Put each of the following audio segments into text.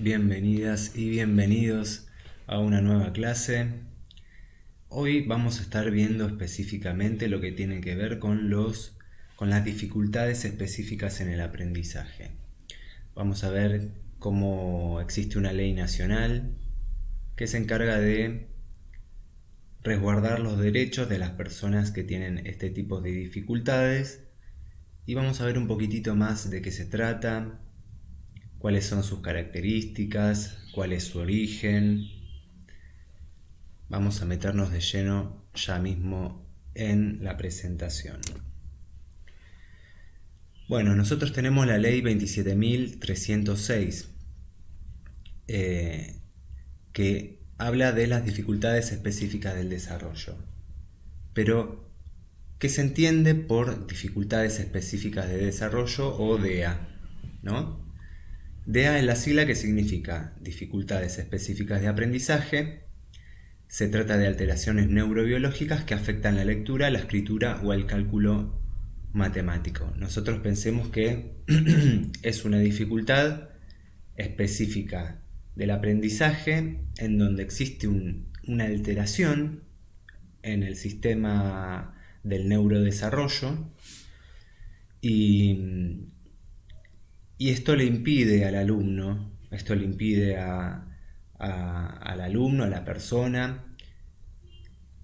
Bienvenidas y bienvenidos a una nueva clase. Hoy vamos a estar viendo específicamente lo que tiene que ver con las dificultades específicas en el aprendizaje. Vamos a ver cómo existe una ley nacional que se encarga de resguardar los derechos de las personas que tienen este tipo de dificultades y vamos a ver un poquitito más de qué se trata, cuáles son sus características, cuál es su origen. Vamos a meternos de lleno ya mismo en la presentación. Bueno, nosotros tenemos la ley 27.306 que habla de las dificultades específicas del desarrollo. Pero, ¿qué se entiende por dificultades específicas de desarrollo o DEA? ¿No? DEA es la sigla que significa dificultades específicas de aprendizaje. Se trata de alteraciones neurobiológicas que afectan la lectura, la escritura o el cálculo matemático. Nosotros pensemos que es una dificultad específica del aprendizaje en donde existe una alteración en el sistema del neurodesarrollo y esto le impide al alumno, al alumno, a la persona,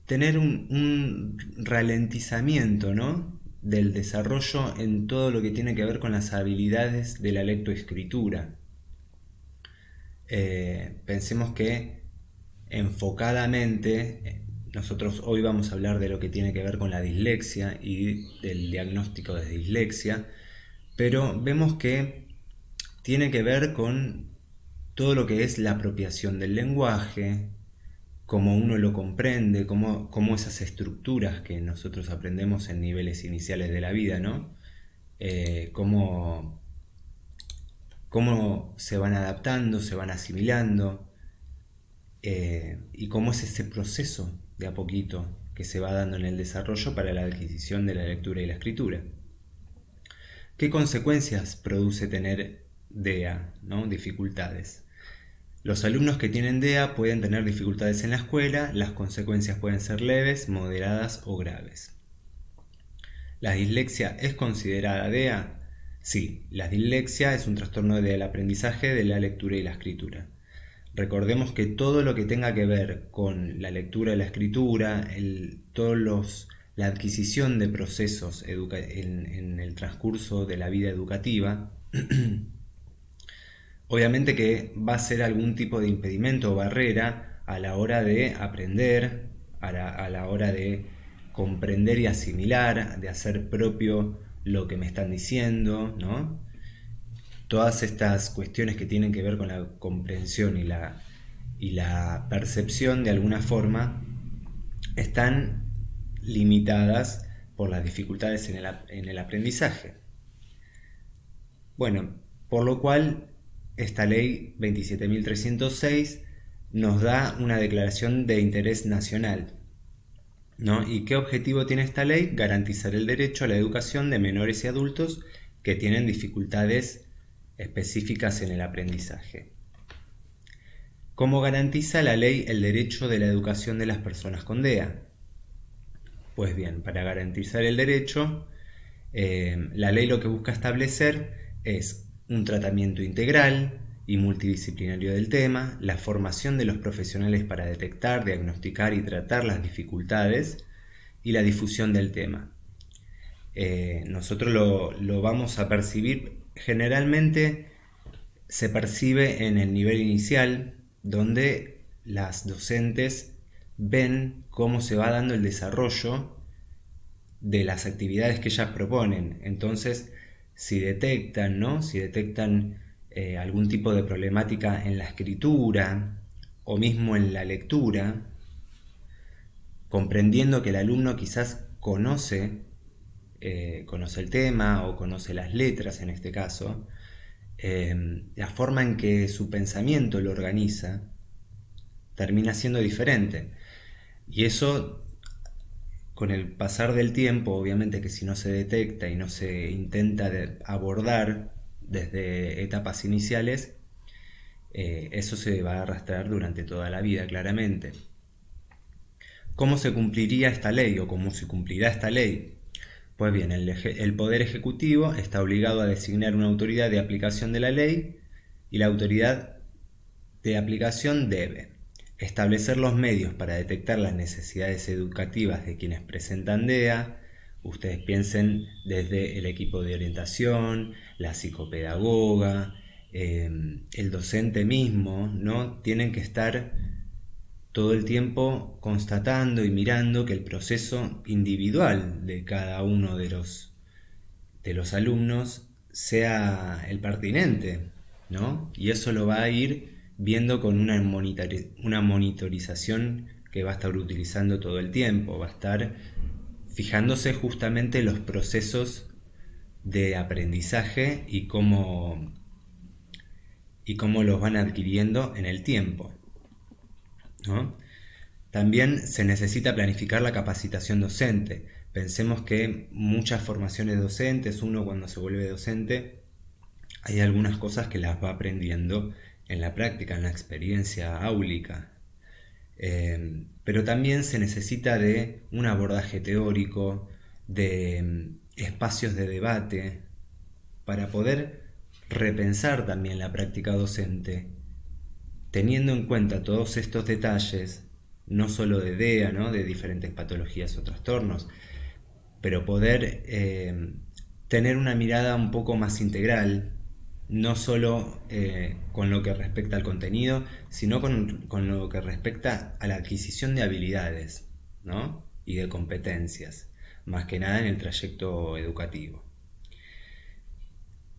tener un ralentizamiento, ¿no?, del desarrollo en todo lo que tiene que ver con las habilidades de la lectoescritura. Pensemos que enfocadamente, nosotros hoy vamos a hablar de lo que tiene que ver con la dislexia y del diagnóstico de dislexia, pero vemos que tiene que ver con todo lo que es la apropiación del lenguaje, cómo uno lo comprende, cómo esas estructuras que nosotros aprendemos en niveles iniciales de la vida, ¿no? Cómo se van adaptando, se van asimilando, y cómo es ese proceso de a poquito que se va dando en el desarrollo para la adquisición de la lectura y la escritura. ¿Qué consecuencias produce tener DEA, ¿no? Dificultades. Los alumnos que tienen DEA pueden tener dificultades en la escuela, las consecuencias pueden ser leves, moderadas o graves. ¿La dislexia es considerada DEA? Sí, la dislexia es un trastorno del aprendizaje de la lectura y la escritura. Recordemos que todo lo que tenga que ver con la lectura y la escritura, la adquisición de procesos en el transcurso de la vida educativa, obviamente que va a ser algún tipo de impedimento o barrera a la hora de aprender, a la hora de comprender y asimilar, de hacer propio lo que me están diciendo, ¿no? Todas estas cuestiones que tienen que ver con la comprensión y la percepción, de alguna forma, están limitadas por las dificultades en el aprendizaje. Bueno, por lo cual esta ley 27.306 nos da una declaración de interés nacional, ¿no? ¿Y qué objetivo tiene esta ley? Garantizar el derecho a la educación de menores y adultos que tienen dificultades específicas en el aprendizaje. ¿Cómo garantiza la ley el derecho de la educación de las personas con DEA? Pues bien, para garantizar el derecho, la ley lo que busca establecer es un tratamiento integral y multidisciplinario del tema, la formación de los profesionales para detectar, diagnosticar y tratar las dificultades y la difusión del tema. Nosotros lo vamos a percibir, generalmente se percibe en el nivel inicial, donde las docentes ven cómo se va dando el desarrollo de las actividades que ellas proponen. Entonces, si detectan algún tipo de problemática en la escritura o mismo en la lectura, comprendiendo que el alumno quizás conoce el tema o conoce las letras en este caso, la forma en que su pensamiento lo organiza termina siendo diferente. Y eso, con el pasar del tiempo, obviamente que si no se detecta y no se intenta abordar desde etapas iniciales, eso se va a arrastrar durante toda la vida, claramente. ¿Cómo se cumpliría esta ley o cómo se cumplirá esta ley? Pues bien, el Poder Ejecutivo está obligado a designar una autoridad de aplicación de la ley y la autoridad de aplicación debe establecer los medios para detectar las necesidades educativas de quienes presentan DEA. Ustedes piensen desde el equipo de orientación, la psicopedagoga, el docente mismo, ¿no? Tienen que estar todo el tiempo constatando y mirando que el proceso individual de cada uno de los alumnos sea el pertinente, ¿no? Y eso lo va a ir viendo con una monitorización que va a estar utilizando todo el tiempo, va a estar fijándose justamente los procesos de aprendizaje y cómo los van adquiriendo en el tiempo, ¿no? También se necesita planificar la capacitación docente. Pensemos que muchas formaciones docentes, uno cuando se vuelve docente, hay algunas cosas que las va aprendiendo en la práctica, en la experiencia áulica. Pero también se necesita de un abordaje teórico, de espacios de debate, para poder repensar también la práctica docente, teniendo en cuenta todos estos detalles, no solo de DEA, ¿no? De diferentes patologías o trastornos, pero poder tener una mirada un poco más integral, no solo con lo que respecta al contenido, sino con lo que respecta a la adquisición de habilidades, ¿no? Y de competencias, más que nada en el trayecto educativo.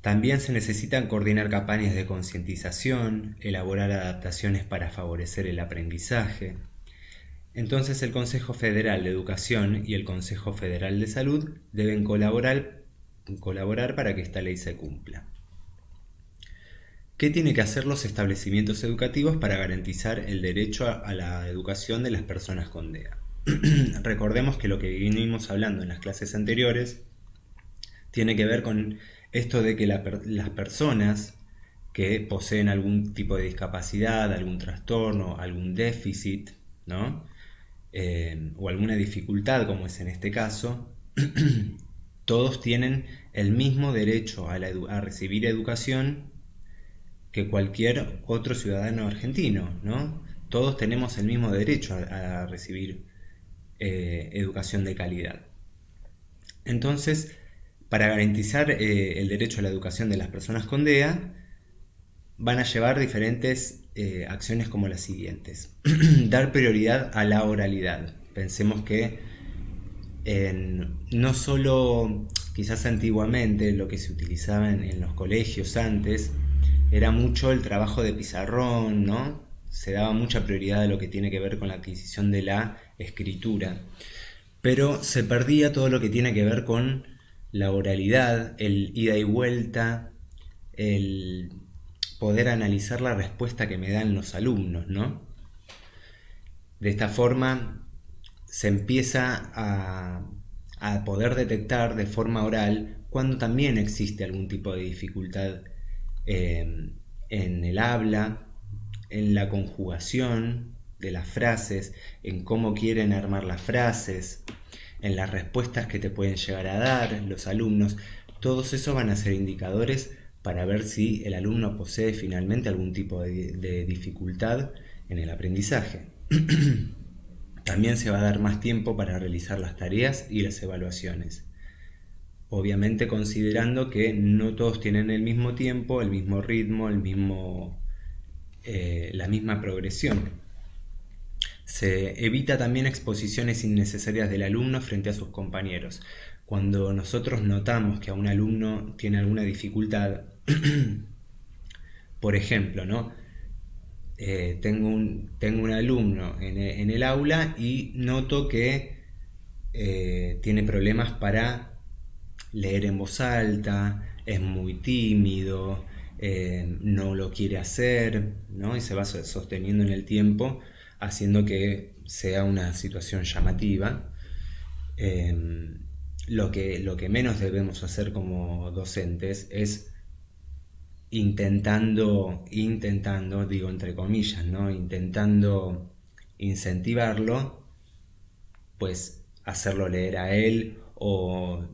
También se necesitan coordinar campañas de concientización, elaborar adaptaciones para favorecer el aprendizaje. Entonces el Consejo Federal de Educación y el Consejo Federal de Salud deben colaborar para que esta ley se cumpla. ¿Qué tienen que hacer los establecimientos educativos para garantizar el derecho a la educación de las personas con DEA? Recordemos que lo que vinimos hablando en las clases anteriores tiene que ver con esto de que las personas que poseen algún tipo de discapacidad, algún trastorno, algún déficit, ¿no? O alguna dificultad, como es en este caso, todos tienen el mismo derecho a recibir educación que cualquier otro ciudadano argentino, ¿no? Todos tenemos el mismo derecho a recibir educación de calidad. Entonces, para garantizar el derecho a la educación de las personas con DEA, van a llevar diferentes acciones como las siguientes. Dar prioridad a la oralidad. Pensemos que no solo, quizás antiguamente, lo que se utilizaba en los colegios antes, era mucho el trabajo de pizarrón, ¿no? Se daba mucha prioridad a lo que tiene que ver con la adquisición de la escritura. Pero se perdía todo lo que tiene que ver con la oralidad, el ida y vuelta, el poder analizar la respuesta que me dan los alumnos, ¿no? De esta forma se empieza a poder detectar de forma oral cuando también existe algún tipo de dificultad en el habla, en la conjugación de las frases, en cómo quieren armar las frases, en las respuestas que te pueden llegar a dar los alumnos. Todos esos van a ser indicadores para ver si el alumno posee finalmente algún tipo de dificultad en el aprendizaje. También se va a dar más tiempo para realizar las tareas y las evaluaciones. Obviamente considerando que no todos tienen el mismo tiempo, el mismo ritmo, la misma progresión. Se evita también exposiciones innecesarias del alumno frente a sus compañeros. Cuando nosotros notamos que a un alumno tiene alguna dificultad, por ejemplo, ¿no? Tengo un alumno en el aula y noto que tiene problemas para leer en voz alta, es muy tímido, no lo quiere hacer, ¿no? Y se va sosteniendo en el tiempo, haciendo que sea una situación llamativa. Lo que menos debemos hacer como docentes es intentando, digo entre comillas, ¿no? Intentando incentivarlo, pues hacerlo leer a él o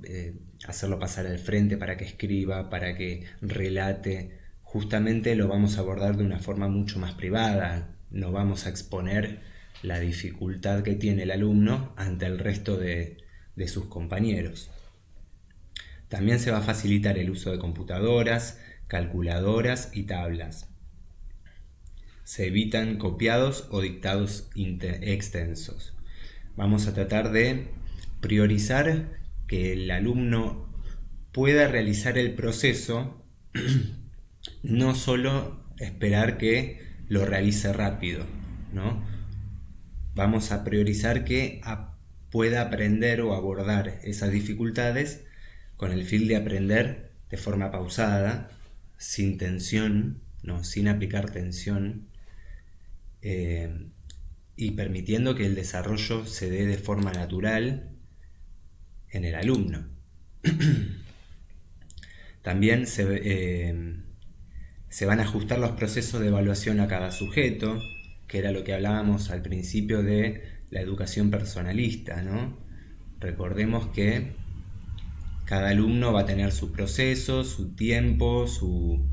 hacerlo pasar al frente para que escriba, para que relate. Justamente lo vamos a abordar de una forma mucho más privada, no vamos a exponer la dificultad que tiene el alumno ante el resto de sus compañeros. También se va a facilitar el uso de computadoras, calculadoras y tablas. Se evitan copiados o dictados extensos. Vamos a tratar de priorizar que el alumno pueda realizar el proceso, no solo esperar que lo realice rápido, ¿no? Vamos a priorizar que pueda aprender o abordar esas dificultades con el fin de aprender de forma pausada, sin tensión, ¿no? Sin aplicar tensión, y permitiendo que el desarrollo se dé de forma natural en el alumno. También se van a ajustar los procesos de evaluación a cada sujeto, que era lo que hablábamos al principio de la educación personalista, ¿no? Recordemos que cada alumno va a tener su proceso, su tiempo, su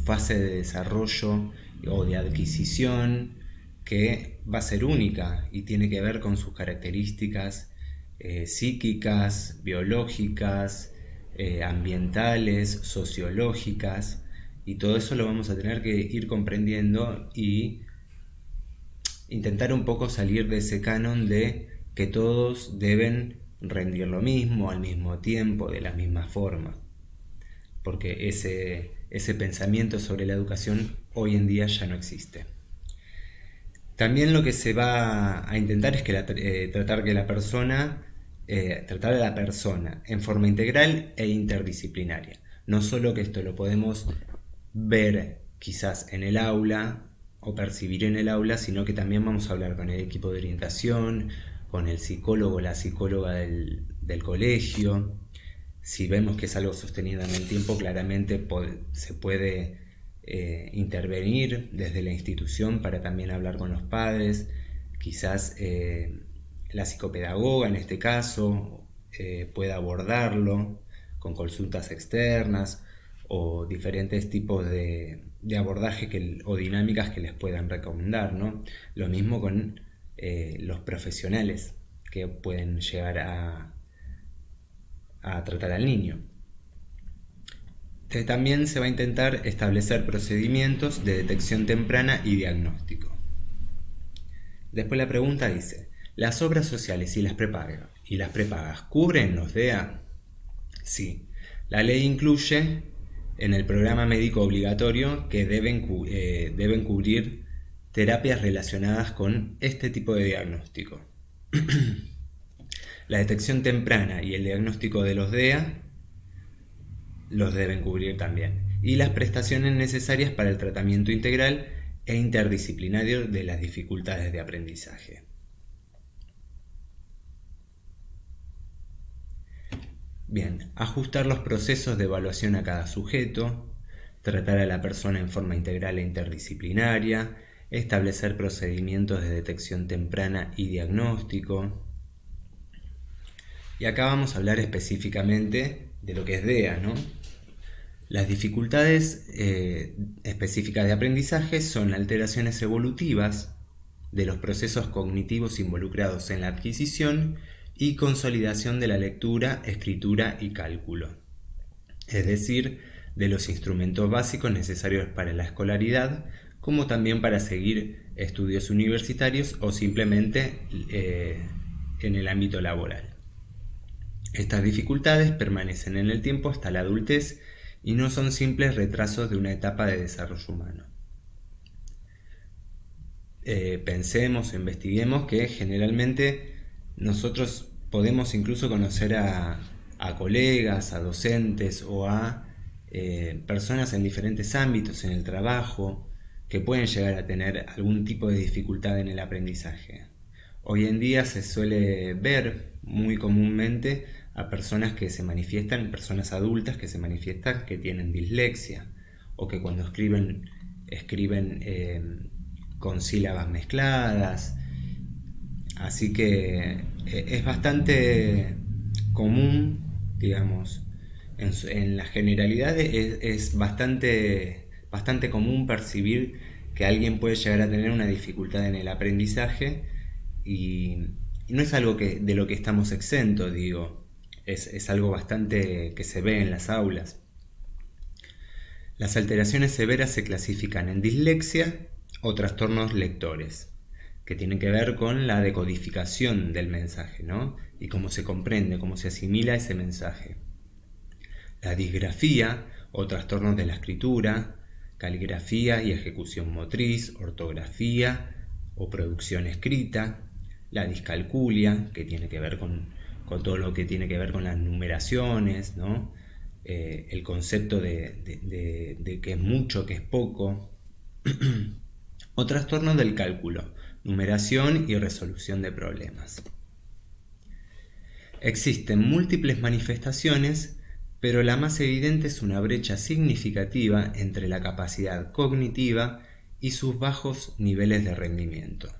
fase de desarrollo o de adquisición, que va a ser única y tiene que ver con sus características psíquicas, biológicas, ambientales, sociológicas, y todo eso lo vamos a tener que ir comprendiendo y intentar un poco salir de ese canon de que todos deben rendir lo mismo, al mismo tiempo, de la misma forma, porque ese pensamiento sobre la educación hoy en día ya no existe. También lo que se va a intentar es que tratar a la persona en forma integral e interdisciplinaria. No solo que esto lo podemos ver quizás en el aula o percibir en el aula, sino que también vamos a hablar con el equipo de orientación, con el psicólogo o la psicóloga del colegio. Si vemos que es algo sostenido en el tiempo, claramente se puede intervenir desde la institución para también hablar con los padres. Quizás la psicopedagoga en este caso pueda abordarlo con consultas externas o diferentes tipos de abordaje o dinámicas que les puedan recomendar, ¿no? Lo mismo con los profesionales que pueden llegar a tratar al niño. También se va a intentar establecer procedimientos de detección temprana y diagnóstico. Después la pregunta dice: ¿las obras sociales y las prepagas cubren los DEA? Sí, la ley incluye en el programa médico obligatorio que deben cubrir terapias relacionadas con este tipo de diagnóstico. La detección temprana y el diagnóstico de los DEA los deben cubrir también, y las prestaciones necesarias para el tratamiento integral e interdisciplinario de las dificultades de aprendizaje. Bien, ajustar los procesos de evaluación a cada sujeto, tratar a la persona en forma integral e interdisciplinaria, establecer procedimientos de detección temprana y diagnóstico. Y acá vamos a hablar específicamente de lo que es DEA, ¿no? Las dificultades específicas de aprendizaje son alteraciones evolutivas de los procesos cognitivos involucrados en la adquisición y consolidación de la lectura, escritura y cálculo, es decir, de los instrumentos básicos necesarios para la escolaridad, como también para seguir estudios universitarios o simplemente en el ámbito laboral. Estas dificultades permanecen en el tiempo hasta la adultez y no son simples retrasos de una etapa de desarrollo humano. Pensemos o investiguemos que generalmente nosotros podemos incluso conocer a colegas, a docentes o a personas en diferentes ámbitos en el trabajo que pueden llegar a tener algún tipo de dificultad en el aprendizaje. Hoy en día se suele ver muy comúnmente a personas que se manifiestan, personas adultas que se manifiestan que tienen dislexia o que cuando escriben con sílabas mezcladas. Así que es bastante común, digamos, en la generalidad es bastante común percibir que alguien puede llegar a tener una dificultad en el aprendizaje y no es algo de lo que estamos exentos, digo, es algo bastante que se ve en las aulas. Las alteraciones severas se clasifican en dislexia o trastornos lectores, que tienen que ver con la decodificación del mensaje, ¿no? Y cómo se comprende, cómo se asimila ese mensaje. La disgrafía o trastornos de la escritura, caligrafía y ejecución motriz, ortografía o producción escrita. La discalculia, que tiene que ver con todo lo que tiene que ver con las numeraciones, ¿no? El concepto de que es mucho, que es poco. O trastornos del cálculo, numeración y resolución de problemas. Existen múltiples manifestaciones, pero la más evidente es una brecha significativa entre la capacidad cognitiva y sus bajos niveles de rendimiento.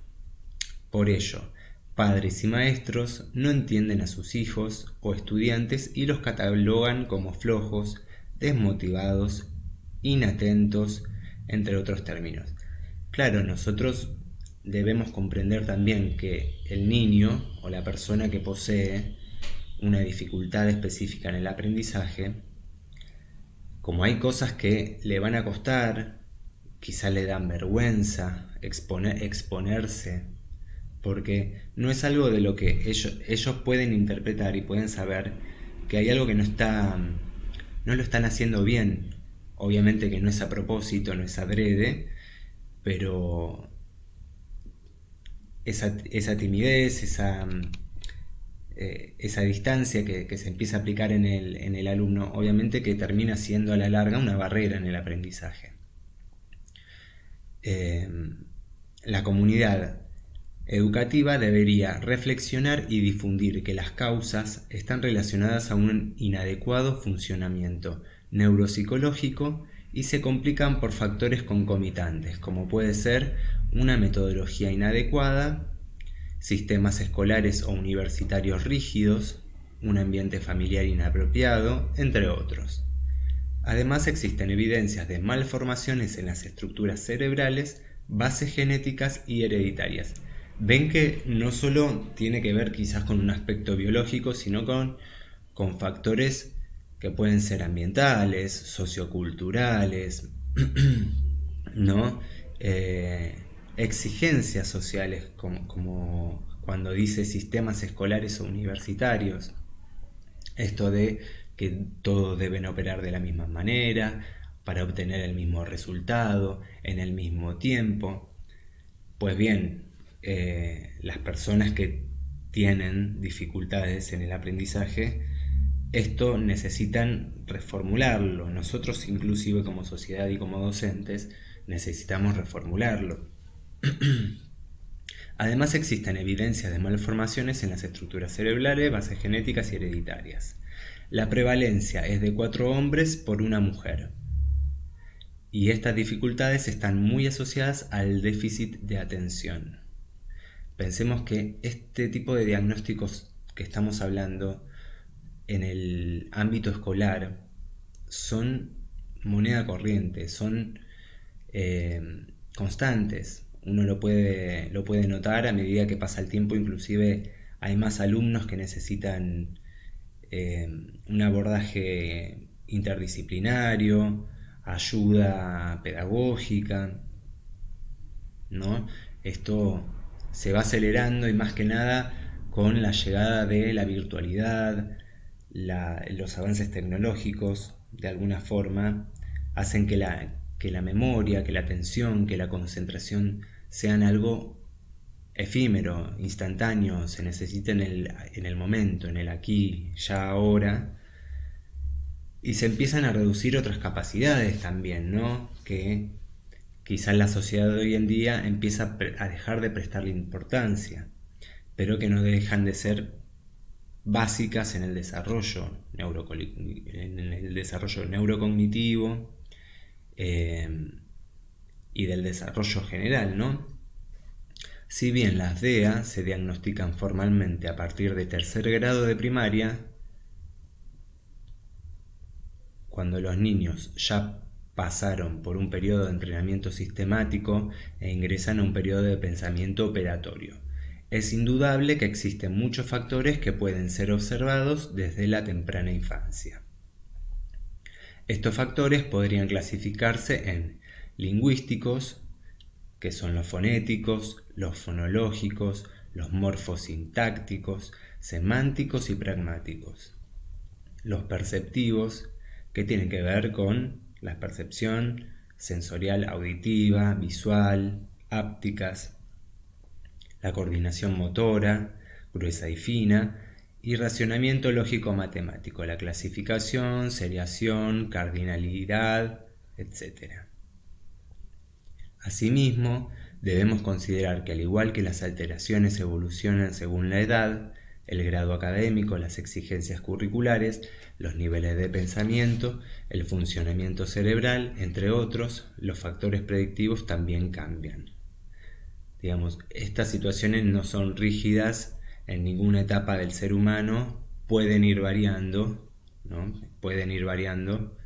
Por ello, padres y maestros no entienden a sus hijos o estudiantes y los catalogan como flojos, desmotivados, inatentos, entre otros términos. Claro, nosotros debemos comprender también que el niño o la persona que posee una dificultad específica en el aprendizaje, como hay cosas que le van a costar, quizá le dan vergüenza exponerse, porque no es algo de lo que ellos pueden interpretar y pueden saber que hay algo que no lo están haciendo bien. Obviamente que no es a propósito, no es adrede, pero esa timidez, esa distancia que se empieza a aplicar en el alumno, obviamente que termina siendo a la larga una barrera en el aprendizaje. La comunidad educativa debería reflexionar y difundir que las causas están relacionadas a un inadecuado funcionamiento neuropsicológico y se complican por factores concomitantes, como puede ser una metodología inadecuada, sistemas escolares o universitarios rígidos, un ambiente familiar inapropiado, entre otros. Además, existen evidencias de malformaciones en las estructuras cerebrales, bases genéticas y hereditarias. Ven que no solo tiene que ver quizás con un aspecto biológico, sino con factores que pueden ser ambientales, socioculturales, ¿no? Exigencias sociales, como cuando dice sistemas escolares o universitarios, esto de que todos deben operar de la misma manera, para obtener el mismo resultado, en el mismo tiempo. Pues bien, las personas que tienen dificultades en el aprendizaje, esto necesitan reformularlo. Nosotros inclusive como sociedad y como docentes necesitamos reformularlo. Además existen evidencias de malformaciones en las estructuras cerebrales, bases genéticas y hereditarias. La prevalencia es de 4 hombres por 1 mujer. Y estas dificultades están muy asociadas al déficit de atención. Pensemos que este tipo de diagnósticos que estamos hablando en el ámbito escolar son moneda corriente, son constantes. Uno lo puede notar a medida que pasa el tiempo, inclusive hay más alumnos que necesitan un abordaje interdisciplinario, ayuda pedagógica, ¿no? Esto se va acelerando y más que nada con la llegada de la virtualidad, los avances tecnológicos, de alguna forma, hacen que la memoria, que la atención, que la concentración sean algo efímero, instantáneo, se necesita en el momento, en el aquí, ya, ahora, y se empiezan a reducir otras capacidades también, ¿no? Que quizás la sociedad de hoy en día empieza a dejar de prestarle importancia, pero que no dejan de ser básicas en el desarrollo neurocognitivo, y del desarrollo general, ¿no? Si bien las DEA se diagnostican formalmente a partir de tercer grado de primaria, cuando los niños ya pasaron por un periodo de entrenamiento sistemático e ingresan a un periodo de pensamiento operatorio. Es indudable que existen muchos factores que pueden ser observados desde la temprana infancia. Estos factores podrían clasificarse en lingüísticos, que son los fonéticos, los fonológicos, los morfosintácticos, semánticos y pragmáticos. Los perceptivos, que tienen que ver con la percepción sensorial auditiva, visual, ápticas, la coordinación motora, gruesa y fina, y racionamiento lógico-matemático, la clasificación, seriación, cardinalidad, etc. Asimismo, debemos considerar que al igual que las alteraciones evolucionan según la edad, el grado académico, las exigencias curriculares, los niveles de pensamiento, el funcionamiento cerebral, entre otros, los factores predictivos también cambian. Digamos, estas situaciones no son rígidas en ninguna etapa del ser humano, pueden ir variando, ¿no? Pueden ir variando,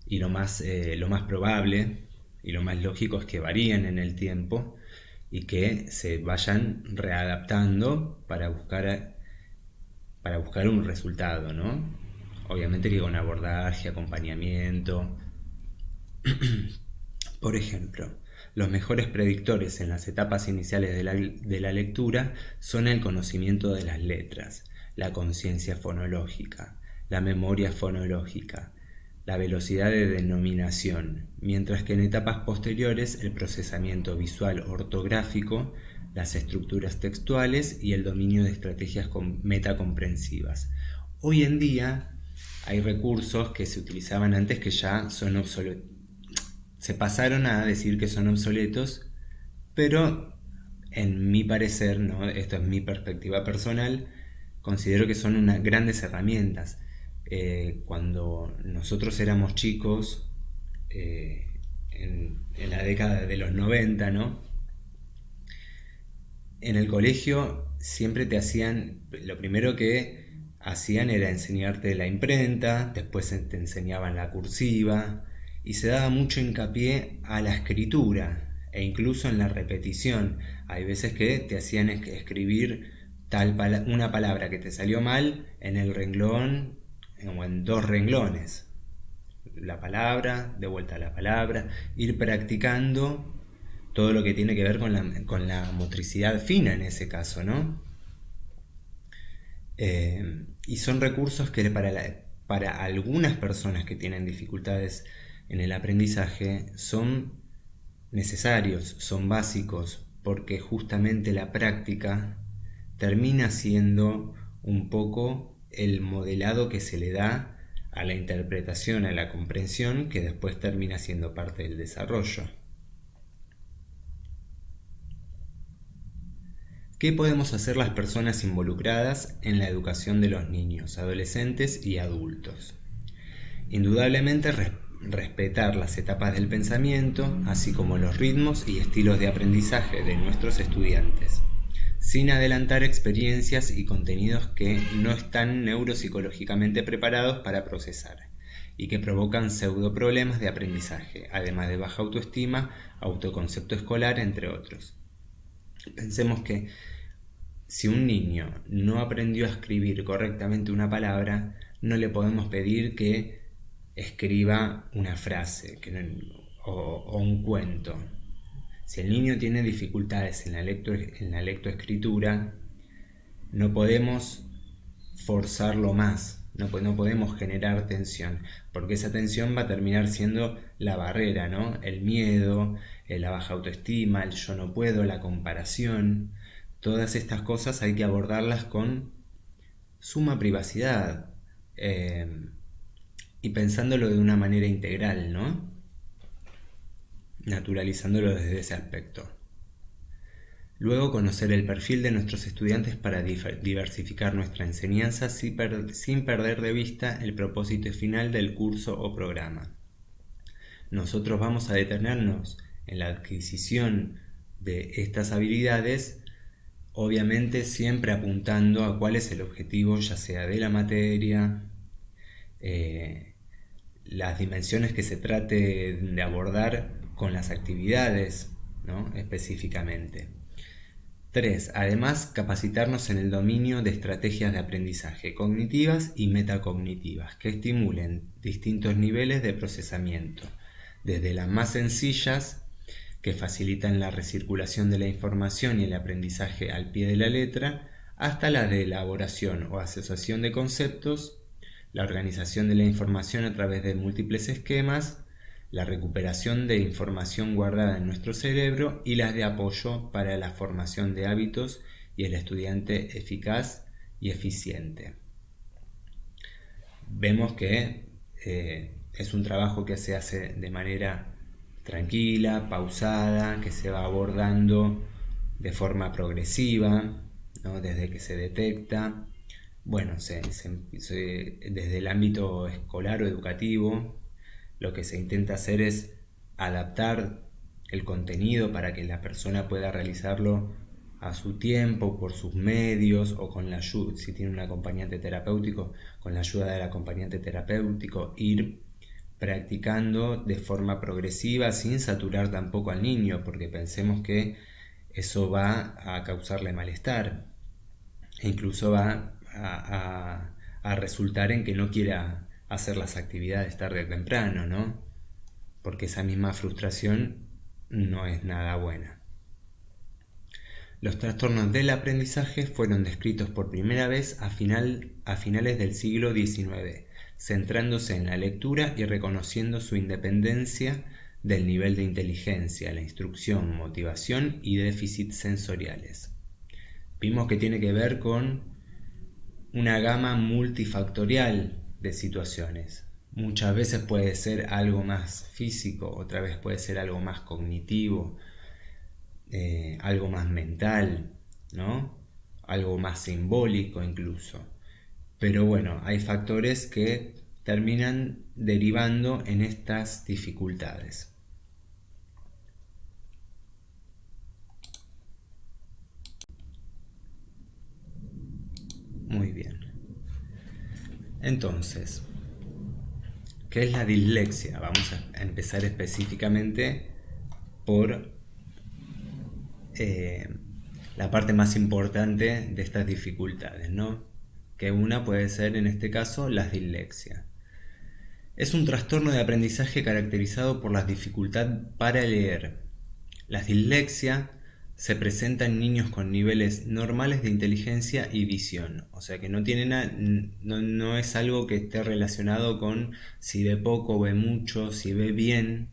y lo más probable y lo más lógico es que varíen en el tiempo y que se vayan readaptando para buscar un resultado, ¿no? Obviamente que con abordaje, acompañamiento. Por ejemplo, los mejores predictores en las etapas iniciales de la lectura son el conocimiento de las letras, la conciencia fonológica, la memoria fonológica, la velocidad de denominación, mientras que en etapas posteriores el procesamiento visual ortográfico, las estructuras textuales y el dominio de estrategias metacomprensivas. Hoy en día hay recursos que se utilizaban antes que ya son obsoletos. Se pasaron a decir que son obsoletos, pero en mi parecer, ¿no? Esto es mi perspectiva personal, considero que son unas grandes herramientas. Cuando nosotros éramos chicos, en la década de los 90, ¿no? En el colegio siempre lo primero que hacían era enseñarte la imprenta, después te enseñaban la cursiva y se daba mucho hincapié a la escritura e incluso en la repetición. Hay veces que te hacían escribir una palabra que te salió mal en el renglón o en 2 renglones. La palabra, de vuelta a la palabra, ir practicando todo lo que tiene que ver con la motricidad fina en ese caso, ¿no? Y son recursos que para algunas personas que tienen dificultades en el aprendizaje son necesarios, son básicos, porque justamente la práctica termina siendo un poco el modelado que se le da a la interpretación, a la comprensión, que después termina siendo parte del desarrollo. ¿Qué podemos hacer las personas involucradas en la educación de los niños, adolescentes y adultos? Indudablemente respetar las etapas del pensamiento, así como los ritmos y estilos de aprendizaje de nuestros estudiantes, sin adelantar experiencias y contenidos que no están neuropsicológicamente preparados para procesar y que provocan pseudoproblemas de aprendizaje, además de baja autoestima, autoconcepto escolar, entre otros. Pensemos que si un niño no aprendió a escribir correctamente una palabra, no le podemos pedir que escriba una frase o un cuento. Si el niño tiene dificultades en la lectoescritura, no podemos forzarlo más, no podemos generar tensión, porque esa tensión va a terminar siendo la barrera, ¿no? El miedo, la baja autoestima, el yo no puedo, la comparación. Todas estas cosas hay que abordarlas con suma privacidad y pensándolo de una manera integral, ¿no? Naturalizándolo desde ese aspecto. Luego, conocer el perfil de nuestros estudiantes para diversificar nuestra enseñanza sin perder de vista el propósito final del curso o programa. nosotros vamos a detenernos en la adquisición de estas habilidades, obviamente siempre apuntando a cuál es el objetivo, ya sea de la materia, las dimensiones que se trate de abordar con las actividades, ¿no? Específicamente. 3. Además, capacitarnos en el dominio de estrategias de aprendizaje cognitivas y metacognitivas que estimulen distintos niveles de procesamiento, desde las más sencillas, que facilitan la recirculación de la información y el aprendizaje al pie de la letra, hasta la de elaboración o asociación de conceptos, la organización de la información a través de múltiples esquemas, la recuperación de información guardada en nuestro cerebro y las de apoyo para la formación de hábitos y el estudiante eficaz y eficiente. Vemos que es un trabajo que se hace de manera tranquila, pausada, que se va abordando de forma progresiva, ¿no? Desde que se detecta, bueno, desde el ámbito escolar o educativo, lo que se intenta hacer es adaptar el contenido para que la persona pueda realizarlo a su tiempo, por sus medios o con la ayuda, si tiene un acompañante terapéutico, con la ayuda del acompañante terapéutico, ir practicando de forma progresiva sin saturar tampoco al niño, porque pensemos que eso va a causarle malestar e incluso va a resultar en que no quiera hacer las actividades tarde o temprano, ¿no? Porque esa misma frustración no es nada buena. Los trastornos del aprendizaje fueron descritos por primera vez a finales del siglo XIX, centrándose en la lectura y reconociendo su independencia del nivel de inteligencia, la instrucción, motivación y déficits sensoriales. Vimos que tiene que ver con una gama multifactorial de situaciones. Muchas veces puede ser algo más físico, otra vez puede ser algo más cognitivo, algo más mental, ¿no? Algo más simbólico incluso. Pero bueno, hay factores que terminan derivando en estas dificultades. Muy bien. Entonces, ¿qué es la dislexia? Vamos a empezar específicamente por la parte más importante de estas dificultades, ¿no? Que una puede ser, en este caso, la dislexia. Es un trastorno de aprendizaje caracterizado por la dificultad para leer. La dislexia se presenta en niños con niveles normales de inteligencia y visión, o sea que no es algo que esté relacionado con si ve poco o ve mucho, si ve bien,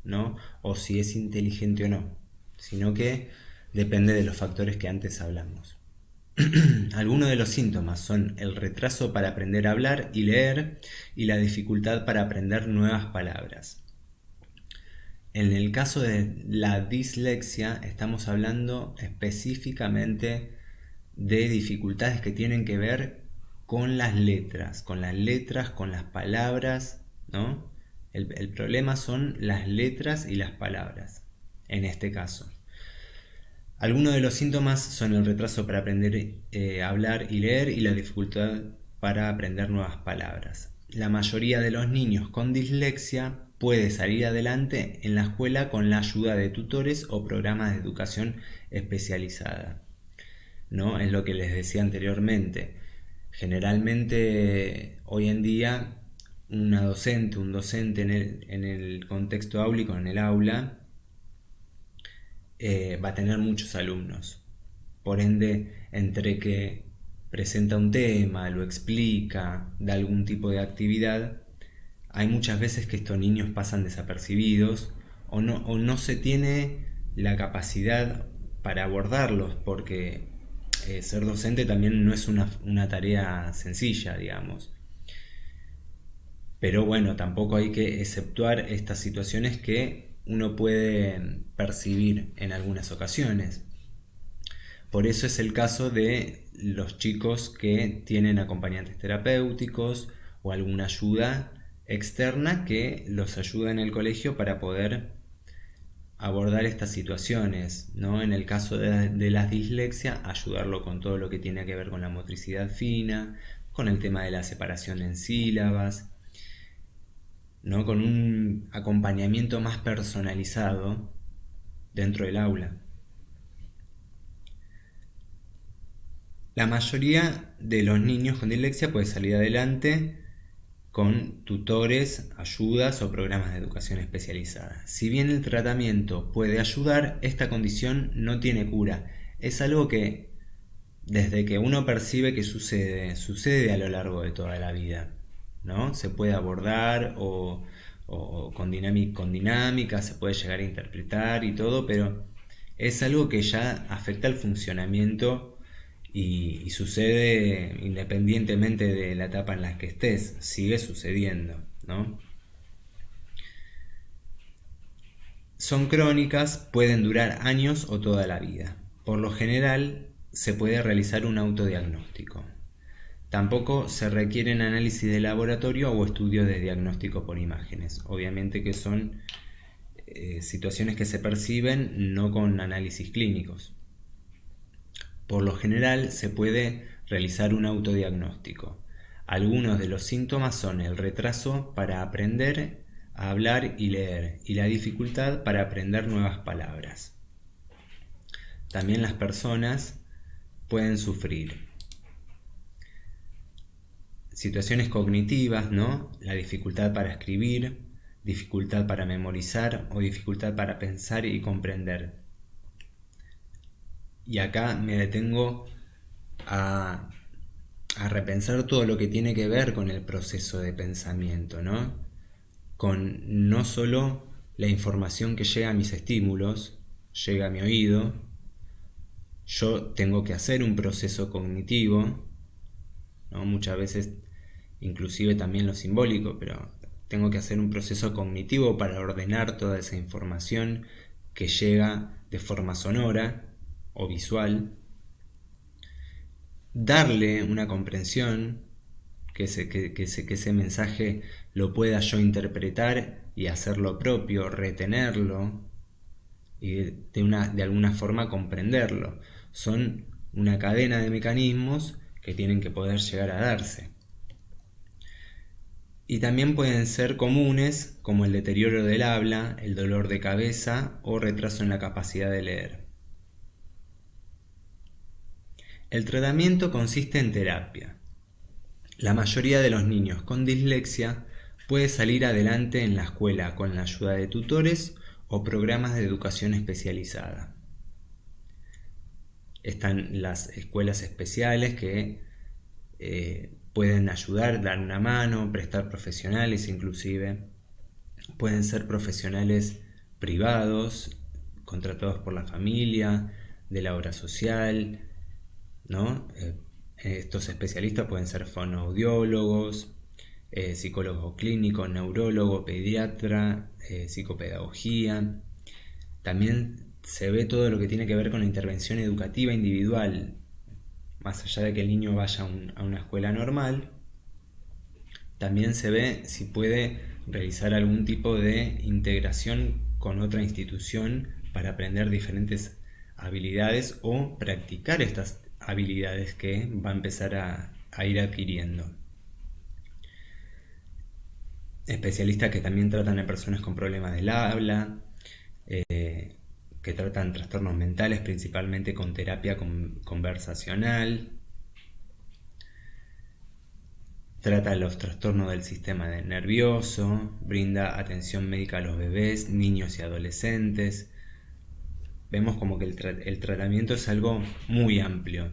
¿no? O si es inteligente o no, sino que depende de los factores que antes hablamos. Algunos de los síntomas son el retraso para aprender a hablar y leer y la dificultad para aprender nuevas palabras. En el caso de la dislexia estamos hablando específicamente de dificultades que tienen que ver con las letras, con las palabras, ¿no? El problema son las letras y las palabras, en este caso. Algunos de los síntomas son el retraso para aprender a hablar y leer y la dificultad para aprender nuevas palabras. La mayoría de los niños con dislexia puede salir adelante en la escuela con la ayuda de tutores o programas de educación especializada, ¿no? Es lo que les decía anteriormente. Generalmente hoy en día un docente en el contexto áulico, en el aula, va a tener muchos alumnos. Por ende, entre que presenta un tema, lo explica, da algún tipo de actividad, hay muchas veces que estos niños pasan desapercibidos o no se tiene la capacidad para abordarlos, porque ser docente también no es una tarea sencilla, digamos. Pero bueno, tampoco hay que exceptuar estas situaciones que uno puede percibir en algunas ocasiones. Por eso es el caso de los chicos que tienen acompañantes terapéuticos o alguna ayuda externa que los ayuda en el colegio para poder abordar estas situaciones, ¿no? En el caso de la dislexia, ayudarlo con todo lo que tiene que ver con la motricidad fina, con el tema de la separación en sílabas, ¿no? Con un acompañamiento más personalizado dentro del aula. La mayoría de los niños con dislexia puede salir adelante con tutores, ayudas o programas de educación especializada. Si bien el tratamiento puede ayudar, esta condición no tiene cura. Es algo que desde que uno percibe que sucede a lo largo de toda la vida, ¿no? Se puede abordar o con dinámica, se puede llegar a interpretar y todo, pero es algo que ya afecta al funcionamiento y sucede independientemente de la etapa en la que estés, sigue sucediendo, ¿no? Son crónicas, pueden durar años o toda la vida. Por lo general, se puede realizar un autodiagnóstico. Tampoco se requieren análisis de laboratorio o estudios de diagnóstico por imágenes. Obviamente que son situaciones que se perciben no con análisis clínicos. Por lo general se puede realizar un autodiagnóstico. Algunos de los síntomas son el retraso para aprender a hablar y leer y la dificultad para aprender nuevas palabras. También las personas pueden sufrir situaciones cognitivas, ¿no? La dificultad para escribir, dificultad para memorizar o dificultad para pensar y comprender. Y acá me detengo a repensar todo lo que tiene que ver con el proceso de pensamiento, ¿no? Con no solo la información que llega a mis estímulos, llega a mi oído, yo tengo que hacer un proceso cognitivo, ¿no? Muchas veces, inclusive también lo simbólico, pero tengo que hacer un proceso cognitivo para ordenar toda esa información que llega de forma sonora o visual, darle una comprensión, que ese mensaje lo pueda yo interpretar y hacerlo propio, retenerlo y de alguna forma comprenderlo. Son una cadena de mecanismos que tienen que poder llegar a darse. Y también pueden ser comunes como el deterioro del habla, el dolor de cabeza o retraso en la capacidad de leer. El tratamiento consiste en terapia. La mayoría de los niños con dislexia puede salir adelante en la escuela con la ayuda de tutores o programas de educación especializada. Están las escuelas especiales que pueden ayudar, dar una mano, prestar profesionales inclusive. Pueden ser profesionales privados, contratados por la familia, de la obra social, ¿no? Estos especialistas pueden ser fonoaudiólogos, psicólogos clínicos, neurólogo, pediatra, psicopedagogía. También se ve todo lo que tiene que ver con la intervención educativa individual, más allá de que el niño vaya a una escuela normal. También se ve si puede realizar algún tipo de integración con otra institución para aprender diferentes habilidades o practicar estas habilidades que va a empezar a ir adquiriendo. Especialistas que también tratan a personas con problemas del habla, que tratan trastornos mentales, principalmente con terapia conversacional. Trata los trastornos del sistema nervioso, brinda atención médica a los bebés, niños y adolescentes. Vemos como que el tratamiento es algo muy amplio.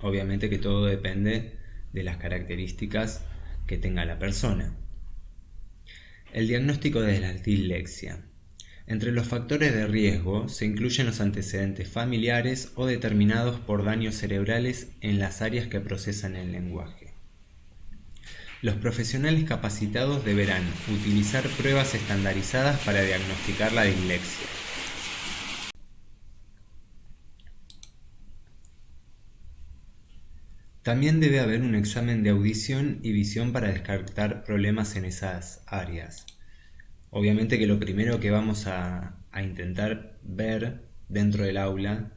Obviamente que todo depende de las características que tenga la persona. El diagnóstico de la dislexia. Entre los factores de riesgo se incluyen los antecedentes familiares o determinados por daños cerebrales en las áreas que procesan el lenguaje. Los profesionales capacitados deberán utilizar pruebas estandarizadas para diagnosticar la dislexia. También debe haber un examen de audición y visión para descartar problemas en esas áreas. Obviamente que lo primero que vamos a intentar ver dentro del aula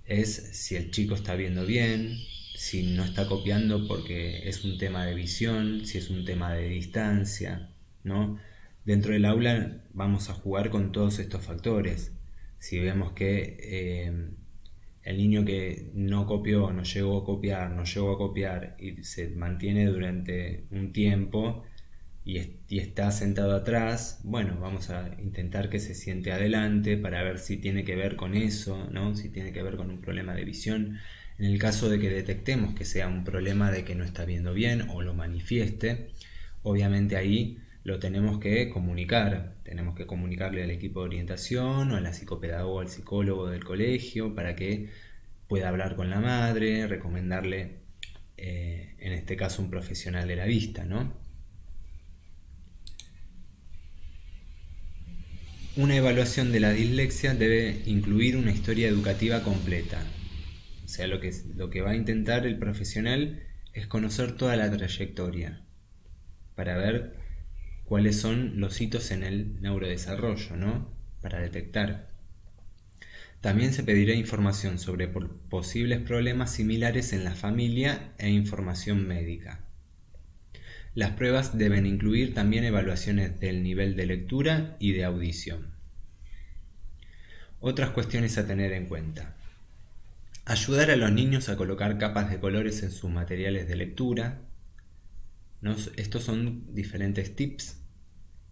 es si el chico está viendo bien, si no está copiando porque es un tema de visión, si es un tema de distancia, ¿no? Dentro del aula vamos a jugar con todos estos factores. Si vemos que el niño que no copió, no llegó a copiar y se mantiene durante un tiempo y está sentado atrás, bueno, vamos a intentar que se siente adelante para ver si tiene que ver con eso, ¿no? Si tiene que ver con un problema de visión. En el caso de que detectemos que sea un problema de que no está viendo bien o lo manifieste, obviamente ahí lo tenemos que comunicarle al equipo de orientación o a la psicopedagoga o al psicólogo del colegio para que pueda hablar con la madre, recomendarle en este caso un profesional de la vista, ¿no? Una evaluación de la dislexia debe incluir una historia educativa completa. O sea, lo que va a intentar el profesional es conocer toda la trayectoria para ver cuáles son los hitos en el neurodesarrollo, ¿no? Para detectar. También se pedirá información sobre posibles problemas similares en la familia e información médica. Las pruebas deben incluir también evaluaciones del nivel de lectura y de audición. Otras cuestiones a tener en cuenta. Ayudar a los niños a colocar capas de colores en sus materiales de lectura. Estos son diferentes tips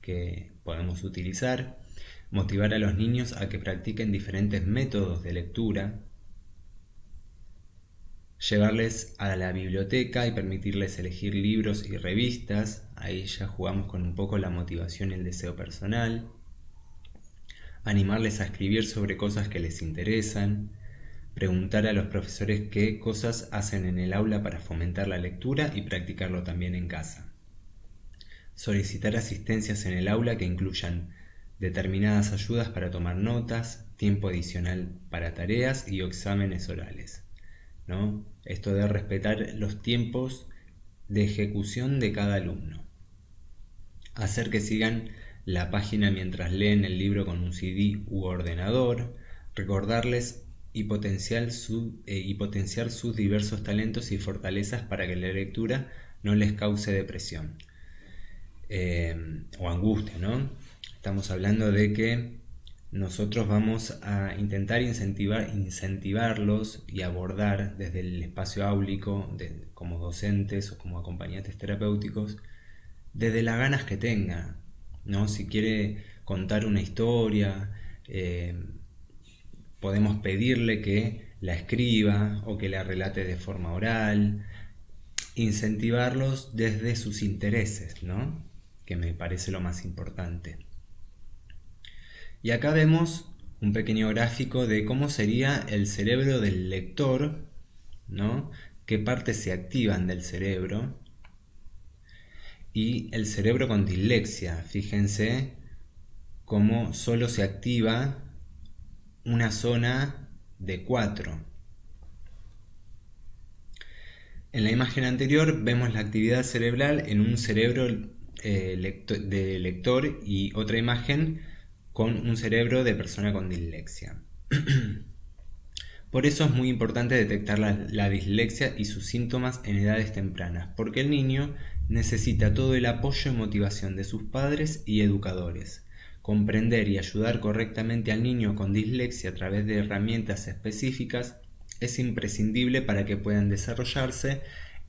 que podemos utilizar. Motivar a los niños a que practiquen diferentes métodos de lectura. Llevarles a la biblioteca y permitirles elegir libros y revistas. Ahí ya jugamos con un poco la motivación y el deseo personal. Animarles a escribir sobre cosas que les interesan. Preguntar a los profesores qué cosas hacen en el aula para fomentar la lectura y practicarlo también en casa. Solicitar asistencias en el aula que incluyan determinadas ayudas para tomar notas, tiempo adicional para tareas y exámenes orales, ¿no? Esto de respetar los tiempos de ejecución de cada alumno. Hacer que sigan la página mientras leen el libro con un CD u ordenador. Recordarles y potenciar sus diversos talentos y fortalezas para que la lectura no les cause depresión o angustia, ¿no? Estamos hablando de que nosotros vamos a intentar incentivarlos y abordar desde el espacio áulico, como docentes o como acompañantes terapéuticos, desde las ganas que tenga, ¿no? Si quiere contar una historia, podemos pedirle que la escriba o que la relate de forma oral, incentivarlos desde sus intereses, ¿no? Que me parece lo más importante. Y acá vemos un pequeño gráfico de cómo sería el cerebro del lector, ¿no? Qué partes se activan del cerebro. Y el cerebro con dislexia, fíjense cómo solo se activa una zona de 4. En la imagen anterior vemos la actividad cerebral en un cerebro de lector y otra imagen con un cerebro de persona con dislexia. Por eso es muy importante detectar la dislexia y sus síntomas en edades tempranas, porque el niño necesita todo el apoyo y motivación de sus padres y educadores. Comprender y ayudar correctamente al niño con dislexia a través de herramientas específicas es imprescindible para que puedan desarrollarse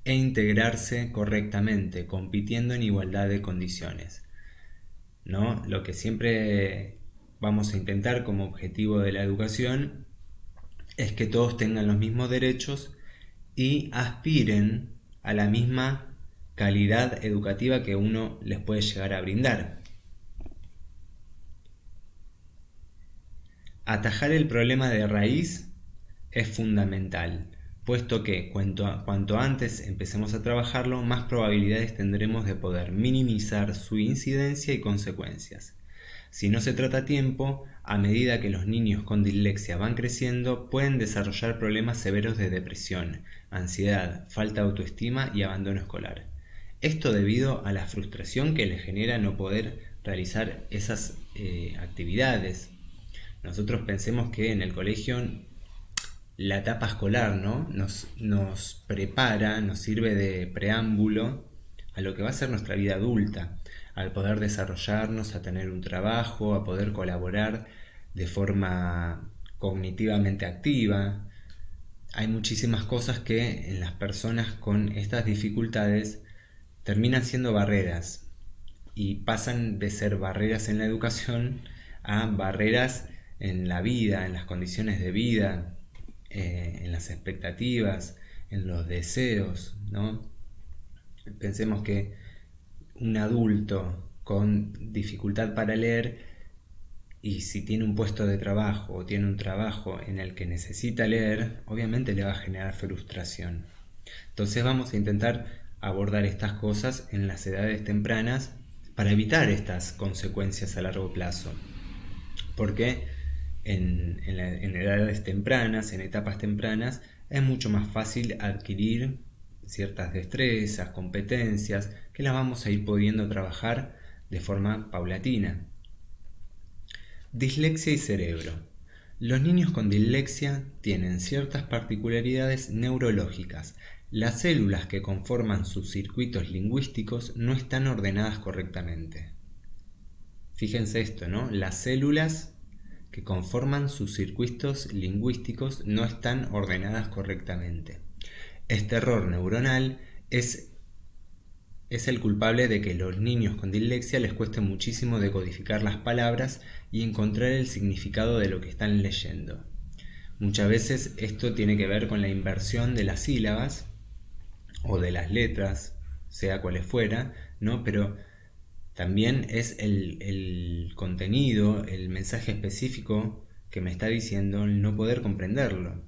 e integrarse correctamente, compitiendo en igualdad de condiciones, ¿no? Lo que siempre vamos a intentar como objetivo de la educación es que todos tengan los mismos derechos y aspiren a la misma calidad educativa que uno les puede llegar a brindar. Atajar el problema de raíz es fundamental, puesto que cuanto antes empecemos a trabajarlo, más probabilidades tendremos de poder minimizar su incidencia y consecuencias. Si no se trata a tiempo, a medida que los niños con dislexia van creciendo, pueden desarrollar problemas severos de depresión, ansiedad, falta de autoestima y abandono escolar. Esto debido a la frustración que les genera no poder realizar esas actividades. Nosotros pensemos que en el colegio la etapa escolar, ¿no? nos prepara, nos sirve de preámbulo a lo que va a ser nuestra vida adulta, al poder desarrollarnos, a tener un trabajo, a poder colaborar de forma cognitivamente activa. Hay muchísimas cosas que en las personas con estas dificultades terminan siendo barreras y pasan de ser barreras en la educación a barreras en la vida, en las condiciones de vida, en las expectativas, en los deseos, ¿no? Pensemos que un adulto con dificultad para leer, y si tiene un puesto de trabajo o tiene un trabajo en el que necesita leer, obviamente le va a generar frustración. Entonces vamos a intentar abordar estas cosas en las edades tempranas para evitar estas consecuencias a largo plazo. Porque en edades tempranas, en etapas tempranas, es mucho más fácil adquirir ciertas destrezas, competencias, que las vamos a ir pudiendo trabajar de forma paulatina. Dislexia y cerebro. Los niños con dislexia tienen ciertas particularidades neurológicas. Las células que conforman sus circuitos lingüísticos no están ordenadas correctamente. Fíjense esto, ¿no? Las células que conforman sus circuitos lingüísticos no están ordenadas correctamente. Este error neuronal es el culpable de que a los niños con dislexia les cueste muchísimo decodificar las palabras y encontrar el significado de lo que están leyendo. Muchas veces esto tiene que ver con la inversión de las sílabas o de las letras, sea cuales fuera, ¿no? Pero también es el contenido, el mensaje específico que me está diciendo el no poder comprenderlo.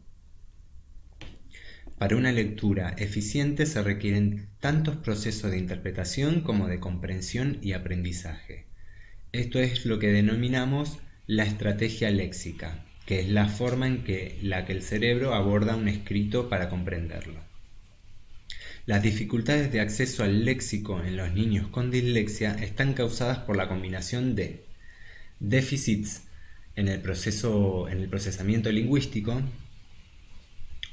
Para una lectura eficiente se requieren tantos procesos de interpretación como de comprensión y aprendizaje. Esto es lo que denominamos la estrategia léxica, que es la forma en la que el cerebro aborda un escrito para comprenderlo. Las dificultades de acceso al léxico en los niños con dislexia están causadas por la combinación de déficits en el procesamiento lingüístico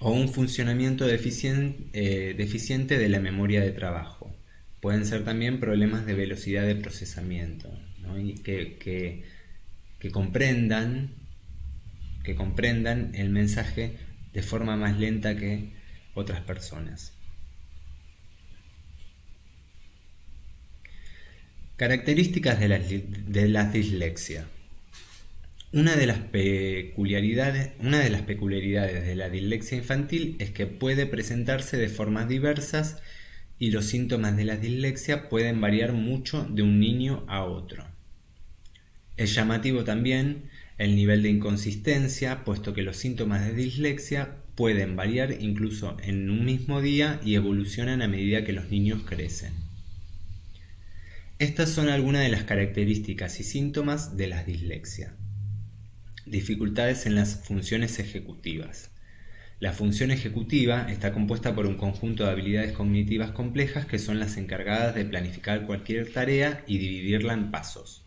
o un funcionamiento deficiente de la memoria de trabajo. Pueden ser también problemas de velocidad de procesamiento, ¿no? Y que comprendan el mensaje de forma más lenta que otras personas. Características de la dislexia. Una de las peculiaridades de la dislexia infantil es que puede presentarse de formas diversas y los síntomas de la dislexia pueden variar mucho de un niño a otro. Es llamativo también el nivel de inconsistencia, puesto que los síntomas de dislexia pueden variar incluso en un mismo día y evolucionan a medida que los niños crecen. Estas son algunas de las características y síntomas de la dislexia. Dificultades en las funciones ejecutivas. La función ejecutiva está compuesta por un conjunto de habilidades cognitivas complejas que son las encargadas de planificar cualquier tarea y dividirla en pasos.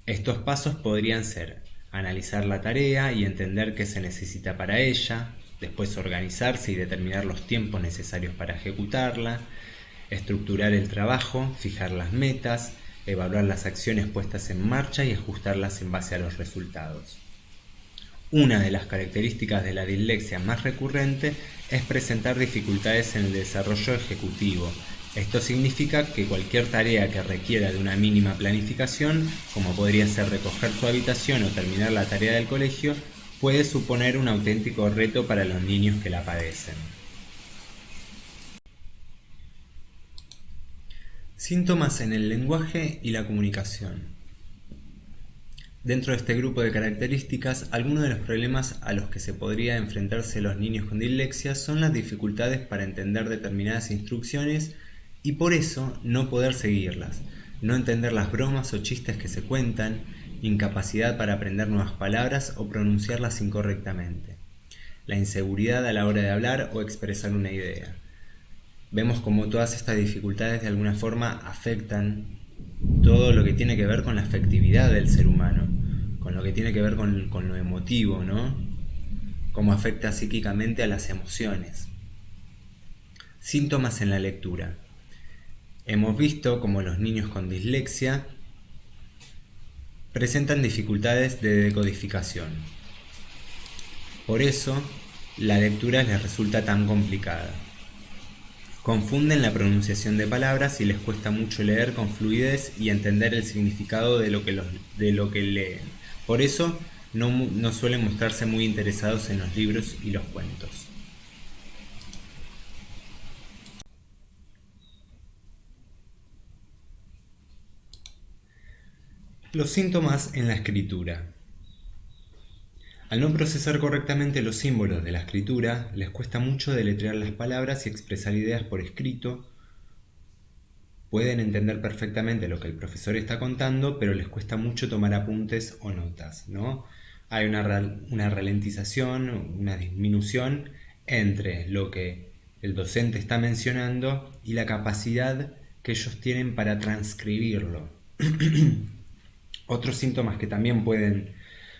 Estos pasos podrían ser analizar la tarea y entender qué se necesita para ella, después organizarse y determinar los tiempos necesarios para ejecutarla, estructurar el trabajo, fijar las metas, evaluar las acciones puestas en marcha y ajustarlas en base a los resultados. Una de las características de la dislexia más recurrente es presentar dificultades en el desarrollo ejecutivo. Esto significa que cualquier tarea que requiera de una mínima planificación, como podría ser recoger su habitación o terminar la tarea del colegio, puede suponer un auténtico reto para los niños que la padecen. Síntomas en el lenguaje y la comunicación. Dentro de este grupo de características, algunos de los problemas a los que se podría enfrentarse los niños con dislexia son las dificultades para entender determinadas instrucciones y por eso no poder seguirlas. no entender las bromas o chistes que se cuentan, incapacidad para aprender nuevas palabras o pronunciarlas incorrectamente, la inseguridad a la hora de hablar o expresar una idea. Vemos como todas estas dificultades de alguna forma afectan todo lo que tiene que ver con la afectividad del ser humano, con lo que tiene que ver con lo emotivo, ¿no? Cómo afecta psíquicamente a las emociones. Síntomas en la lectura. Hemos visto cómo los niños con dislexia presentan dificultades de decodificación. Por eso, la lectura les resulta tan complicada. Confunden la pronunciación de palabras y les cuesta mucho leer con fluidez y entender el significado de lo que leen. Por eso, no suelen mostrarse muy interesados en los libros y los cuentos. Los síntomas en la escritura. Al no procesar correctamente los símbolos de la escritura, les cuesta mucho deletrear las palabras y expresar ideas por escrito. Pueden entender perfectamente lo que el profesor está contando, pero les cuesta mucho tomar apuntes o notas, ¿no? Hay una ralentización, una disminución entre lo que el docente está mencionando y la capacidad que ellos tienen para transcribirlo. Otros síntomas que también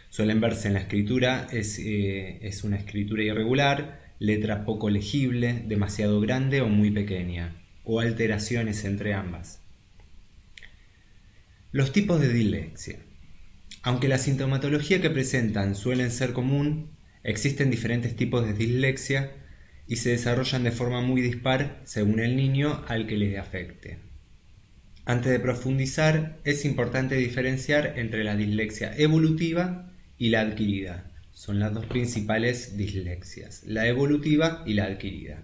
suelen verse en la escritura es una escritura irregular, letra poco legible, demasiado grande o muy pequeña, o alteraciones entre ambas. Los tipos de dislexia. Aunque la sintomatología que presentan suelen ser común, existen diferentes tipos de dislexia y se desarrollan de forma muy dispar según el niño al que les afecte. Antes de profundizar, es importante diferenciar entre la dislexia evolutiva y la adquirida. Son las dos principales dislexias, la evolutiva y la adquirida.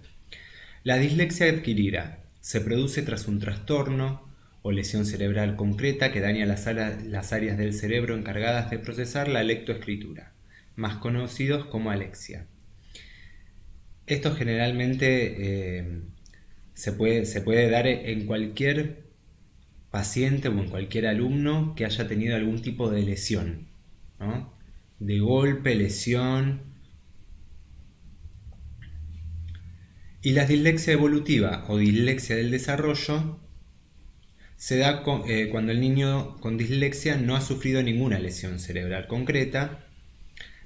La dislexia adquirida se produce tras un trastorno o lesión cerebral concreta que daña las áreas del cerebro encargadas de procesar la lectoescritura, más conocidos como alexia. Esto generalmente se puede dar en cualquier paciente o en cualquier alumno que haya tenido algún tipo de lesión, ¿no? De golpe, lesión. Y la dislexia evolutiva o dislexia del desarrollo se da cuando el niño con dislexia no ha sufrido ninguna lesión cerebral concreta.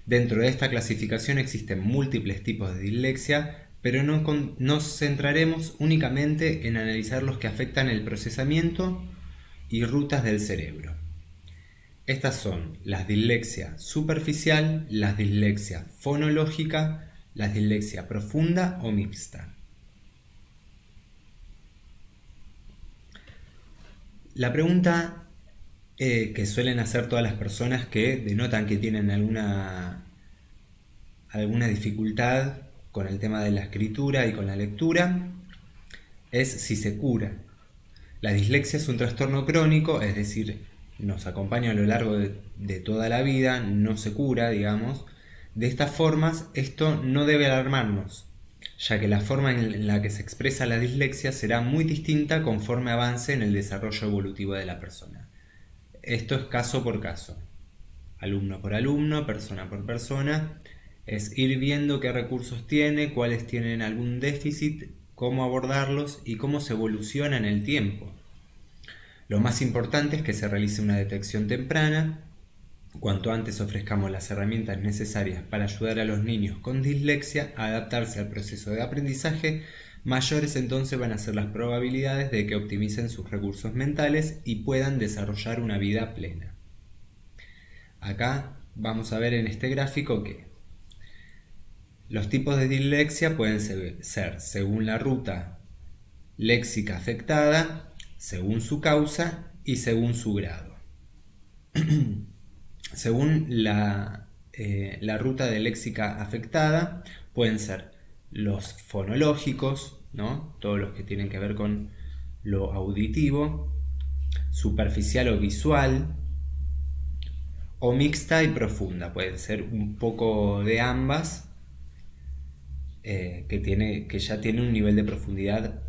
Dentro de esta clasificación existen múltiples tipos de dislexia, pero nos centraremos únicamente en analizar los que afectan el procesamiento y rutas del cerebro. Estas son la dislexia superficial, la dislexia fonológica, la dislexia profunda o mixta. La pregunta que suelen hacer todas las personas que denotan que tienen alguna dificultad con el tema de la escritura y con la lectura es si se cura. La dislexia es un trastorno crónico, es decir, nos acompaña a lo largo de toda la vida, no se cura, digamos. De estas formas, esto no debe alarmarnos, ya que la forma en la que se expresa la dislexia será muy distinta conforme avance en el desarrollo evolutivo de la persona. Esto es caso por caso, alumno por alumno, persona por persona. Es ir viendo qué recursos tiene, cuáles tienen algún déficit, cómo abordarlos y cómo se evoluciona en el tiempo. Lo más importante es que se realice una detección temprana. Cuanto antes ofrezcamos las herramientas necesarias para ayudar a los niños con dislexia a adaptarse al proceso de aprendizaje, mayores entonces van a ser las probabilidades de que optimicen sus recursos mentales y puedan desarrollar una vida plena. Acá vamos a ver en este gráfico que los tipos de dislexia pueden ser según la ruta léxica afectada, según su causa y según su grado. Según la ruta de léxica afectada, pueden ser los fonológicos, ¿no? Todos los que tienen que ver con lo auditivo, superficial o visual, o mixta y profunda. Pueden ser un poco de ambas, que ya tiene un nivel de profundidad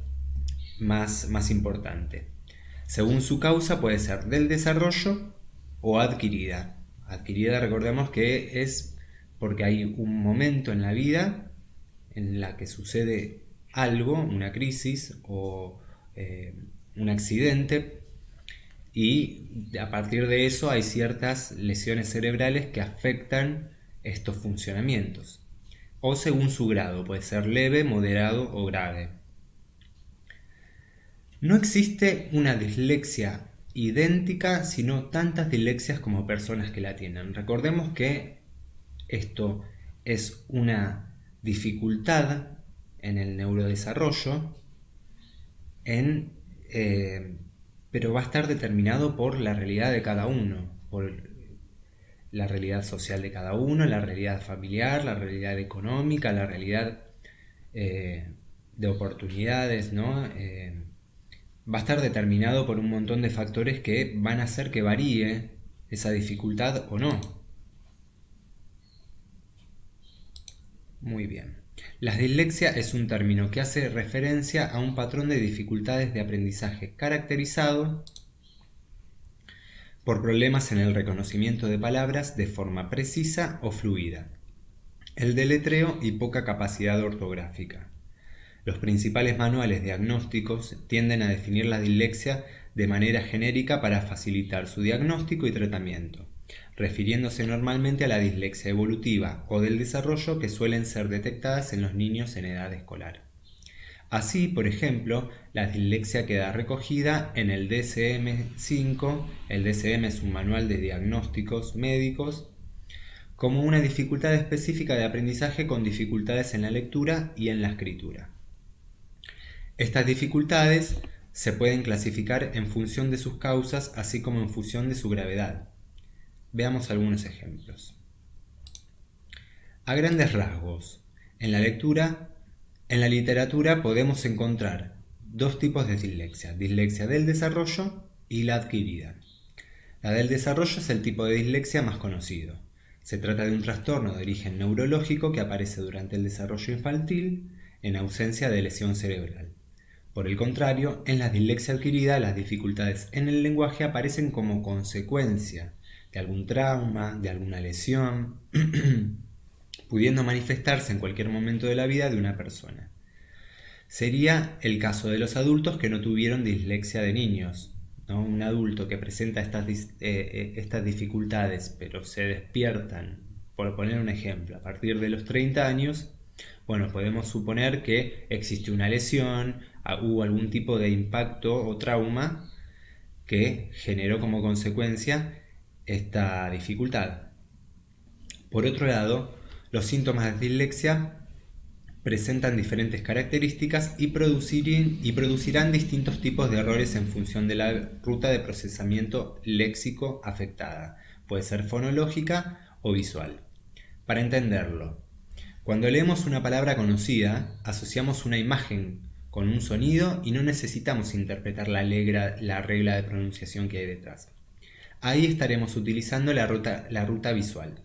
más importante. Según su causa puede ser del desarrollo o adquirida. Adquirida, recordemos que es porque hay un momento en la vida en la que sucede algo, una crisis o un accidente, y a partir de eso hay ciertas lesiones cerebrales que afectan estos funcionamientos. O según su grado, puede ser leve, moderado o grave. No existe una dislexia idéntica, sino tantas dislexias como personas que la tienen. Recordemos que esto es una dificultad en el neurodesarrollo, pero va a estar determinado por la realidad de cada uno, por la realidad social de cada uno, la realidad familiar, la realidad económica, la realidad de oportunidades, ¿no? Va a estar determinado por un montón de factores que van a hacer que varíe esa dificultad o no. Muy bien. La dislexia es un término que hace referencia a un patrón de dificultades de aprendizaje caracterizado por problemas en el reconocimiento de palabras de forma precisa o fluida, el deletreo y poca capacidad ortográfica. Los principales manuales diagnósticos tienden a definir la dislexia de manera genérica para facilitar su diagnóstico y tratamiento, refiriéndose normalmente a la dislexia evolutiva o del desarrollo que suelen ser detectadas en los niños en edad escolar. Así, por ejemplo, la dislexia queda recogida en el DSM-5, el DSM es un manual de diagnósticos médicos, como una dificultad específica de aprendizaje con dificultades en la lectura y en la escritura. Estas dificultades se pueden clasificar en función de sus causas, así como en función de su gravedad. Veamos algunos ejemplos. A grandes rasgos, en la literatura podemos encontrar dos tipos de dislexia: dislexia del desarrollo y la adquirida. La del desarrollo es el tipo de dislexia más conocido. Se trata de un trastorno de origen neurológico que aparece durante el desarrollo infantil en ausencia de lesión cerebral. Por el contrario, en la dislexia adquirida, las dificultades en el lenguaje aparecen como consecuencia de algún trauma, de alguna lesión, pudiendo manifestarse en cualquier momento de la vida de una persona. Sería el caso de los adultos que no tuvieron dislexia de niños, ¿no? Un adulto que presenta estas dificultades, pero se despiertan, por poner un ejemplo, a partir de los 30 años, bueno, podemos suponer que existe una lesión, hubo algún tipo de impacto o trauma que generó como consecuencia esta dificultad. Por otro lado, los síntomas de dislexia presentan diferentes características y producirán distintos tipos de errores en función de la ruta de procesamiento léxico afectada. Puede ser fonológica o visual. Para entenderlo, cuando leemos una palabra conocida, asociamos una imagen con un sonido y no necesitamos interpretar la regla de pronunciación que hay detrás. Ahí estaremos utilizando la ruta visual.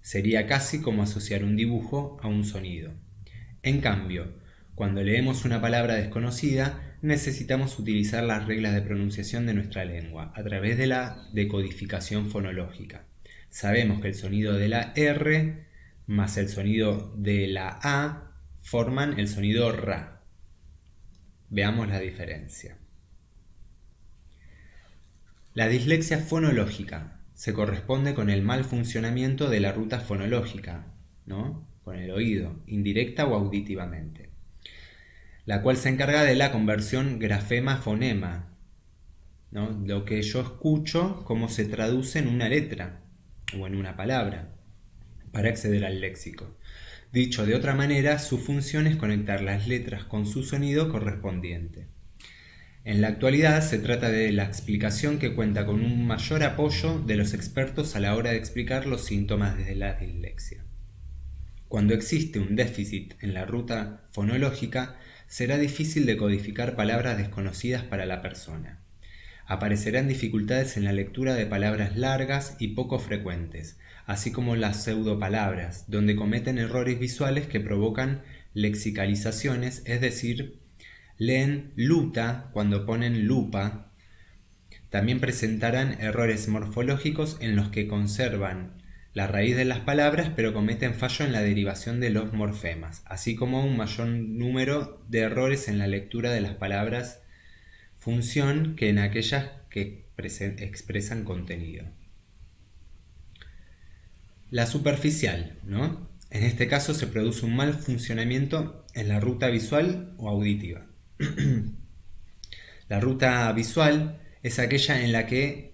Sería casi como asociar un dibujo a un sonido. En cambio, cuando leemos una palabra desconocida, necesitamos utilizar las reglas de pronunciación de nuestra lengua a través de la decodificación fonológica. Sabemos que el sonido de la R más el sonido de la A forman el sonido RA. Veamos la diferencia. La dislexia fonológica se corresponde con el mal funcionamiento de la ruta fonológica, ¿no? Con el oído, indirecta o auditivamente, la cual se encarga de la conversión grafema-fonema, ¿no? Lo que yo escucho, cómo se traduce en una letra o en una palabra, para acceder al léxico. Dicho de otra manera, su función es conectar las letras con su sonido correspondiente. En la actualidad se trata de la explicación que cuenta con un mayor apoyo de los expertos a la hora de explicar los síntomas de la dislexia. Cuando existe un déficit en la ruta fonológica, será difícil decodificar palabras desconocidas para la persona. Aparecerán dificultades en la lectura de palabras largas y poco frecuentes, así como las pseudopalabras, donde cometen errores visuales que provocan lexicalizaciones, es decir, leen luta cuando ponen lupa, También presentarán errores morfológicos en los que conservan la raíz de las palabras pero cometen fallo en la derivación de los morfemas, así como un mayor número de errores en la lectura de las palabras función que en aquellas que expresan contenido. La superficial, ¿no? En este caso se produce un mal funcionamiento en la ruta visual o auditiva. La ruta visual es aquella en la que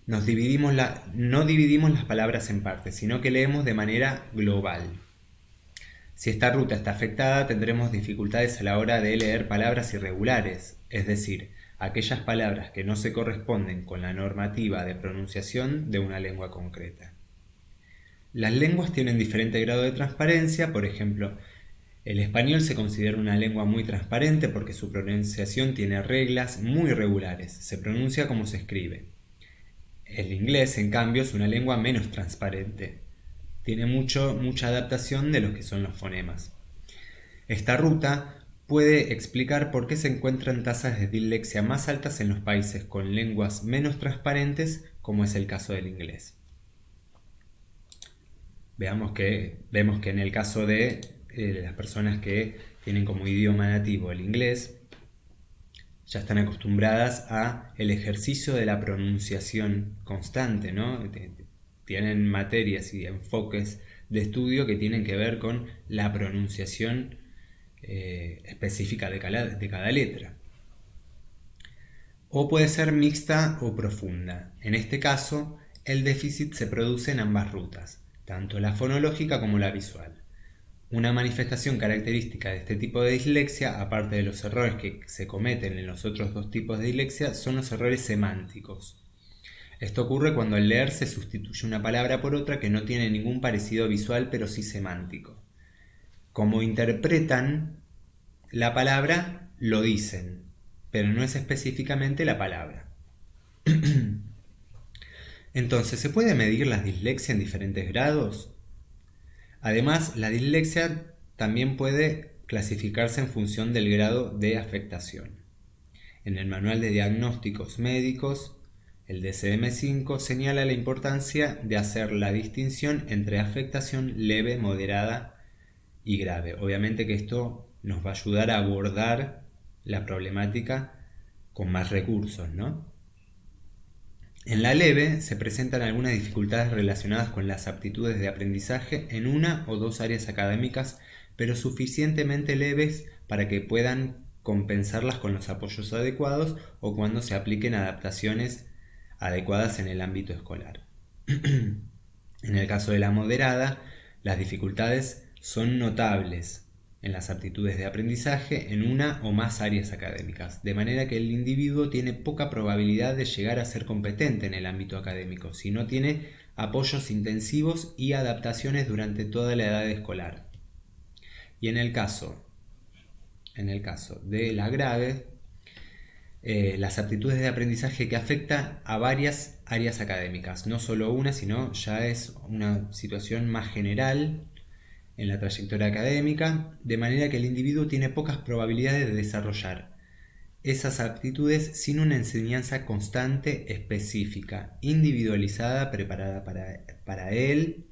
no dividimos las palabras en partes, sino que leemos de manera global. Si esta ruta está afectada, tendremos dificultades a la hora de leer palabras irregulares, es decir, aquellas palabras que no se corresponden con la normativa de pronunciación de una lengua concreta. Las lenguas tienen diferente grado de transparencia, por ejemplo, el español se considera una lengua muy transparente porque su pronunciación tiene reglas muy regulares, se pronuncia como se escribe. El inglés, en cambio, es una lengua menos transparente, tiene mucha adaptación de lo que son los fonemas. Esta ruta puede explicar por qué se encuentran tasas de dislexia más altas en los países con lenguas menos transparentes, como es el caso del inglés. Vemos que en el caso de las personas que tienen como idioma nativo el inglés, ya están acostumbradas a el ejercicio de la pronunciación constante, ¿no? Tienen materias y enfoques de estudio que tienen que ver con la pronunciación específica de cada letra. O puede ser mixta o profunda. En este caso, el déficit se produce en ambas rutas, tanto la fonológica como la visual. Una manifestación característica de este tipo de dislexia, aparte de los errores que se cometen en los otros dos tipos de dislexia, son los errores semánticos. Esto ocurre cuando al leer se sustituye una palabra por otra que no tiene ningún parecido visual, pero sí semántico. Como interpretan la palabra, lo dicen, pero no es específicamente la palabra. Entonces, ¿se puede medir la dislexia en diferentes grados? Además, la dislexia también puede clasificarse en función del grado de afectación. En el Manual de Diagnósticos Médicos, el DSM-5 señala la importancia de hacer la distinción entre afectación leve, moderada y grave. Obviamente que esto nos va a ayudar a abordar la problemática con más recursos, ¿no? En la leve se presentan algunas dificultades relacionadas con las aptitudes de aprendizaje en una o dos áreas académicas, pero suficientemente leves para que puedan compensarlas con los apoyos adecuados o cuando se apliquen adaptaciones adecuadas en el ámbito escolar. En el caso de la moderada, las dificultades son notables en las aptitudes de aprendizaje en una o más áreas académicas, de manera que el individuo tiene poca probabilidad de llegar a ser competente en el ámbito académico, si no tiene apoyos intensivos y adaptaciones durante toda la edad escolar. Y en el caso de la grave, las aptitudes de aprendizaje que afecta a varias áreas académicas, no solo una, sino ya es una situación más general en la trayectoria académica, de manera que el individuo tiene pocas probabilidades de desarrollar esas aptitudes sin una enseñanza constante, específica, individualizada, preparada para él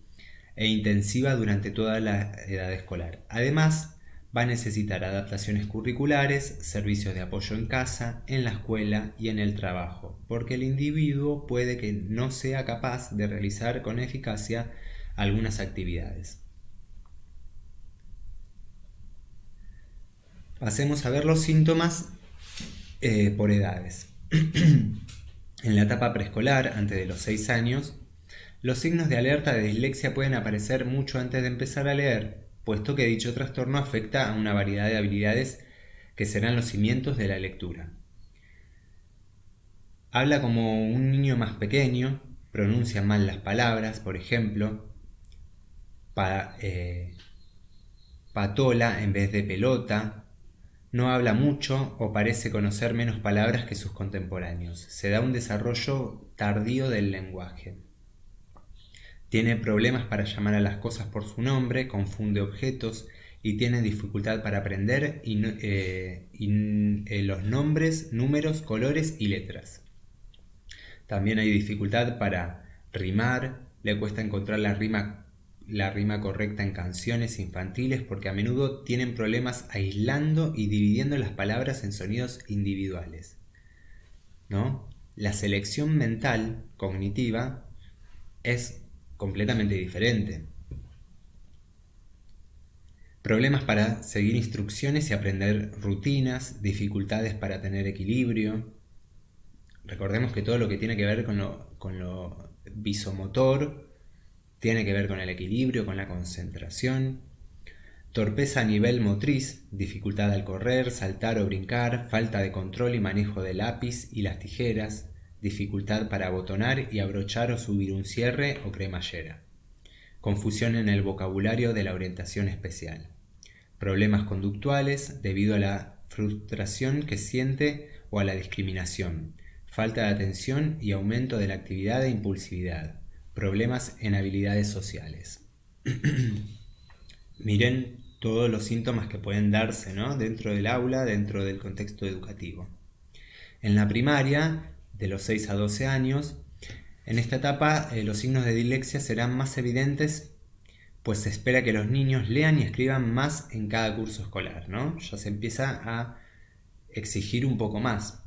e intensiva durante toda la edad escolar. Además, va a necesitar adaptaciones curriculares, servicios de apoyo en casa, en la escuela y en el trabajo, porque el individuo puede que no sea capaz de realizar con eficacia algunas actividades. Pasemos a ver los síntomas por edades. En la etapa preescolar, antes de los 6 años, los signos de alerta de dislexia pueden aparecer mucho antes de empezar a leer, puesto que dicho trastorno afecta a una variedad de habilidades que serán los cimientos de la lectura. Habla como un niño más pequeño, pronuncia mal las palabras, por ejemplo, patola en vez de pelota, no habla mucho o parece conocer menos palabras que sus contemporáneos. Se da un desarrollo tardío del lenguaje. Tiene problemas para llamar a las cosas por su nombre, confunde objetos y tiene dificultad para aprender los nombres, números, colores y letras. También hay dificultad para rimar, le cuesta encontrar la rima correcta en canciones infantiles porque a menudo tienen problemas aislando y dividiendo las palabras en sonidos individuales, ¿no? La selección mental cognitiva es completamente diferente. Problemas para seguir instrucciones y aprender rutinas, dificultades para tener equilibrio. Recordemos que todo lo que tiene que ver con lo visomotor tiene que ver con el equilibrio, con la concentración. Torpeza a nivel motriz, dificultad al correr, saltar o brincar, falta de control y manejo del lápiz y las tijeras, dificultad para abotonar y abrochar o subir un cierre o cremallera. Confusión en el vocabulario de la orientación especial. Problemas conductuales debido a la frustración que siente o a la discriminación. Falta de atención y aumento de la actividad e impulsividad. Problemas en habilidades sociales. Miren todos los síntomas que pueden darse, ¿no? Dentro del aula, dentro del contexto educativo. En la primaria, de los 6 a 12 años, en esta etapa los signos de dislexia serán más evidentes, pues se espera que los niños lean y escriban más en cada curso escolar, ¿no? Ya se empieza a exigir un poco más.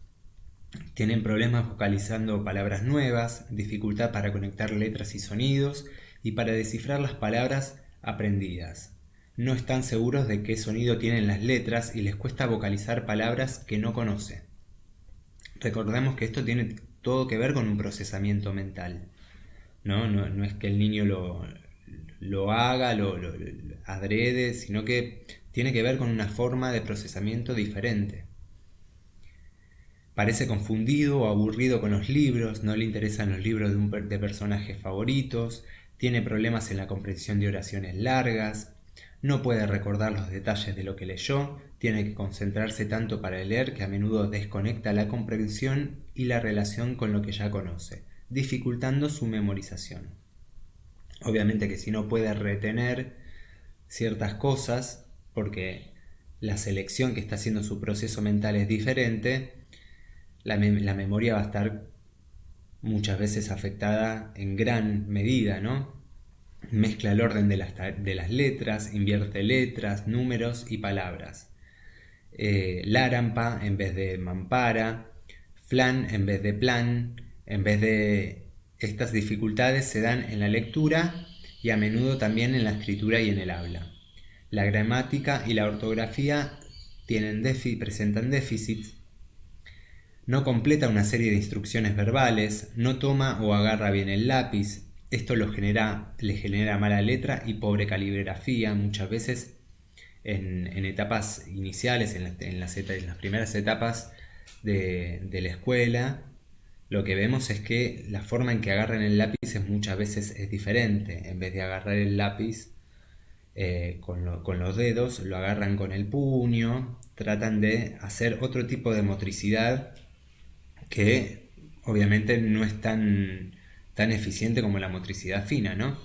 Tienen problemas vocalizando palabras nuevas, dificultad para conectar letras y sonidos y para descifrar las palabras aprendidas. No están seguros de qué sonido tienen las letras y les cuesta vocalizar palabras que no conocen. Recordemos que esto tiene todo que ver con un procesamiento mental. No es que el niño lo haga, lo adrede, sino que tiene que ver con una forma de procesamiento diferente. Parece confundido o aburrido con los libros, no le interesan los libros de personajes favoritos, tiene problemas en la comprensión de oraciones largas, no puede recordar los detalles de lo que leyó, tiene que concentrarse tanto para leer que a menudo desconecta la comprensión y la relación con lo que ya conoce, dificultando su memorización. Obviamente que si no puede retener ciertas cosas, porque la selección que está haciendo su proceso mental es diferente, la memoria va a estar muchas veces afectada en gran medida, ¿no? Mezcla el orden de las letras, invierte letras, números y palabras. Larampa en vez de mampara, flan en vez de plan, en vez de... Estas dificultades se dan en la lectura y a menudo también en la escritura y en el habla. La gramática y la ortografía presentan déficits. No completa una serie de instrucciones verbales, no toma o agarra bien el lápiz. Esto le genera mala letra y pobre caligrafía. Muchas veces en etapas iniciales, en las primeras etapas de la escuela, lo que vemos es que la forma en que agarran el lápiz muchas veces es diferente. En vez de agarrar el lápiz con los dedos, lo agarran con el puño, tratan de hacer otro tipo de motricidad que obviamente no es tan eficiente como la motricidad fina, ¿no?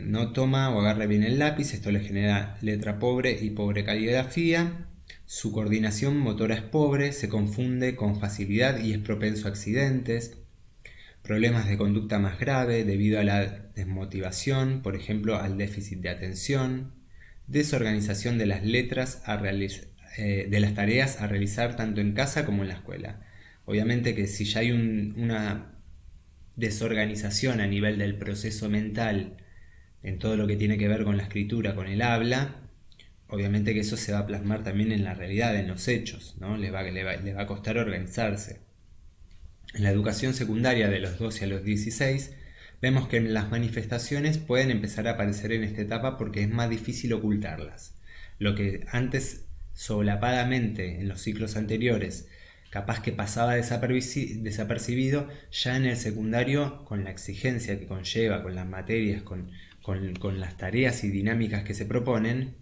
No toma o agarra bien el lápiz, esto le genera letra pobre y pobre caligrafía. Su coordinación motora es pobre, se confunde con facilidad y es propenso a accidentes. Problemas de conducta más grave debido a la desmotivación, por ejemplo al déficit de atención. Desorganización de las letras de las tareas a realizar tanto en casa como en la escuela. Obviamente que si ya hay una desorganización a nivel del proceso mental en todo lo que tiene que ver con la escritura, con el habla, obviamente que eso se va a plasmar también en la realidad, en los hechos, ¿no? Le va a costar organizarse. En la educación secundaria de los 12 a los 16 vemos que las manifestaciones pueden empezar a aparecer en esta etapa porque es más difícil ocultarlas. Lo que antes solapadamente en los ciclos anteriores capaz que pasaba desapercibido, ya en el secundario, con la exigencia que conlleva, con las materias, con las tareas y dinámicas que se proponen,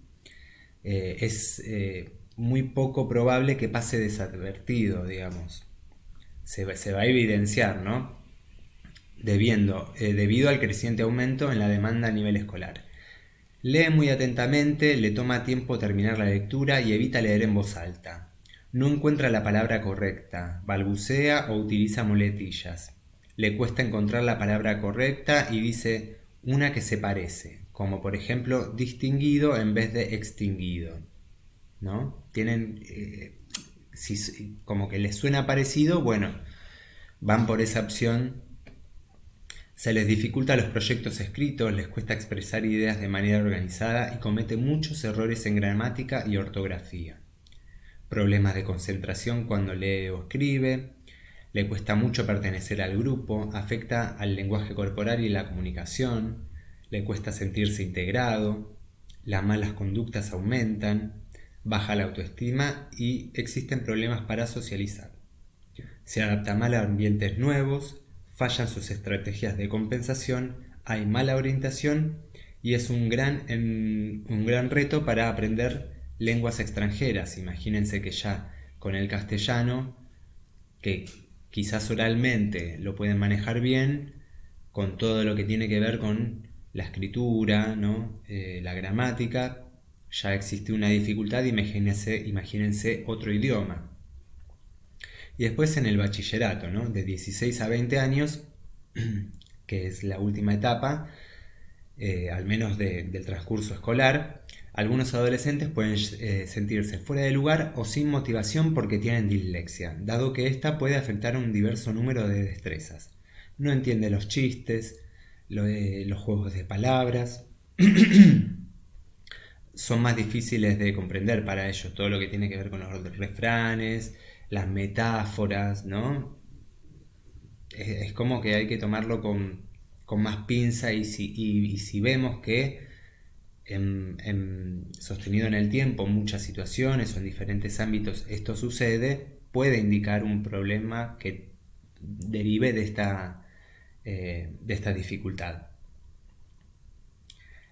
es muy poco probable que pase desadvertido, digamos. Se va a evidenciar, ¿no? Debido al creciente aumento en la demanda a nivel escolar. Lee muy atentamente, le toma tiempo terminar la lectura y evita leer en voz alta. No encuentra la palabra correcta, balbucea o utiliza muletillas. Le cuesta encontrar la palabra correcta y dice una que se parece, como por ejemplo distinguido en vez de extinguido, ¿no? Tienen, como que les suena parecido, bueno, van por esa opción. Se les dificulta los proyectos escritos, les cuesta expresar ideas de manera organizada y comete muchos errores en gramática y ortografía. Problemas de concentración cuando lee o escribe, le cuesta mucho pertenecer al grupo, afecta al lenguaje corporal y la comunicación, le cuesta sentirse integrado, las malas conductas aumentan, baja la autoestima y existen problemas para socializar. Se adapta mal a ambientes nuevos, fallan sus estrategias de compensación, hay mala orientación y es un gran reto para aprender lenguas extranjeras. Imagínense que ya con el castellano, que quizás oralmente lo pueden manejar bien, con todo lo que tiene que ver con la escritura, ¿no? La gramática, ya existe una dificultad. Imagínense otro idioma. Y después en el bachillerato, ¿no? De 16 a 20 años, que es la última etapa, al menos del transcurso escolar, algunos adolescentes pueden sentirse fuera de lugar o sin motivación porque tienen dislexia, dado que ésta puede afectar a un diverso número de destrezas. No entiende los chistes, los juegos de palabras, son más difíciles de comprender para ellos, todo lo que tiene que ver con los refranes, las metáforas, ¿no? Es como que hay que tomarlo con más pinza y si vemos que sostenido en el tiempo, en muchas situaciones o en diferentes ámbitos esto sucede, puede indicar un problema que derive de esta dificultad.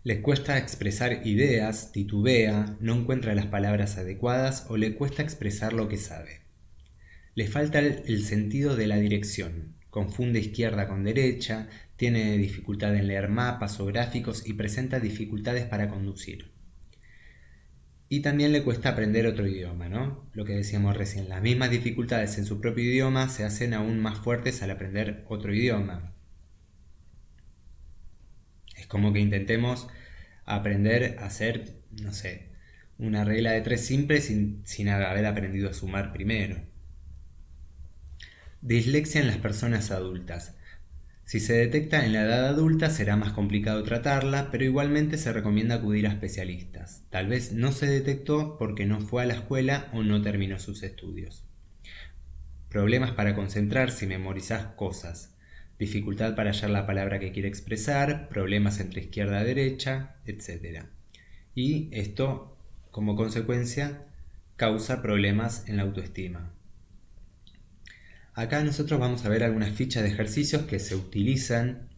Les cuesta expresar ideas, titubea, no encuentra las palabras adecuadas o le cuesta expresar lo que sabe. Le falta el sentido de la dirección, confunde izquierda con derecha, tiene dificultad en leer mapas o gráficos y presenta dificultades para conducir. Y también le cuesta aprender otro idioma, ¿no? Lo que decíamos recién, las mismas dificultades en su propio idioma se hacen aún más fuertes al aprender otro idioma. Es como que intentemos aprender a hacer, no sé, una regla de 3 simple sin haber aprendido a sumar primero. Dislexia en las personas adultas. Si se detecta en la edad adulta será más complicado tratarla, pero igualmente se recomienda acudir a especialistas. Tal vez no se detectó porque no fue a la escuela o no terminó sus estudios. Problemas para concentrarse y memorizar cosas. Dificultad para hallar la palabra que quiere expresar, problemas entre izquierda y derecha, etc. Y esto, como consecuencia, causa problemas en la autoestima. Acá nosotros vamos a ver algunas fichas de ejercicios que se utilizan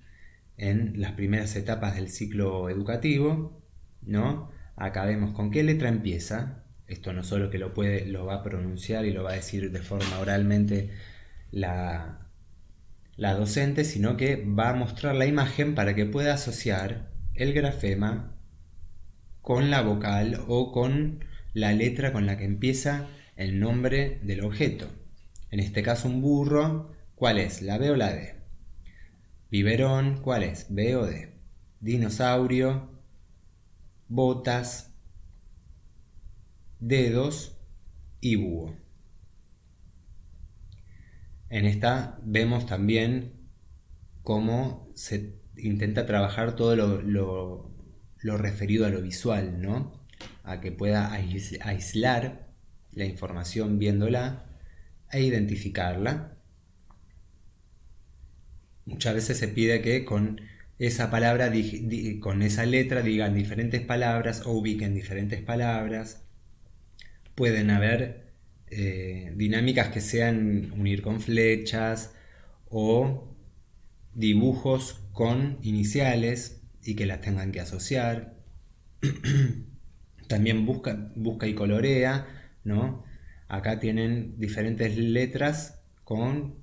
en las primeras etapas del ciclo educativo, ¿no? Acá vemos con qué letra empieza. Esto no solo que lo va a pronunciar y lo va a decir de forma oralmente la docente, sino que va a mostrar la imagen para que pueda asociar el grafema con la vocal o con la letra con la que empieza el nombre del objeto. En este caso un burro, ¿cuál es? ¿La B o la D? Biberón, ¿cuál es? ¿B o D? Dinosaurio, botas, dedos y búho. En esta vemos también cómo se intenta trabajar todo lo referido a lo visual, ¿no? A que pueda aislar la información viéndola e identificarla. Muchas veces se pide que con esa palabra, con esa letra digan diferentes palabras o ubiquen diferentes palabras. Pueden haber dinámicas que sean unir con flechas o dibujos con iniciales y que las tengan que asociar. También busca y colorea, ¿no? Acá tienen diferentes letras con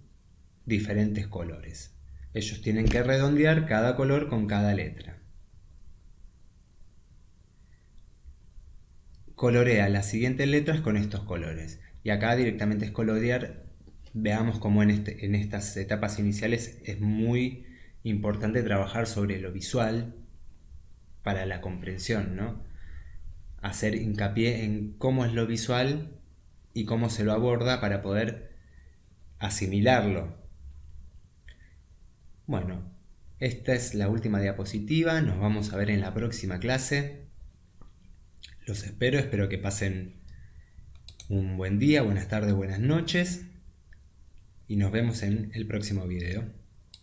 diferentes colores. Ellos tienen que redondear cada color con cada letra. Colorea las siguientes letras con estos colores. Y acá directamente escolodiar, veamos cómo en estas etapas iniciales es muy importante trabajar sobre lo visual para la comprensión, ¿no? Hacer hincapié en cómo es lo visual y cómo se lo aborda para poder asimilarlo. Bueno, esta es la última diapositiva, nos vamos a ver en la próxima clase. Los espero que pasen un buen día, buenas tardes, buenas noches y nos vemos en el próximo video.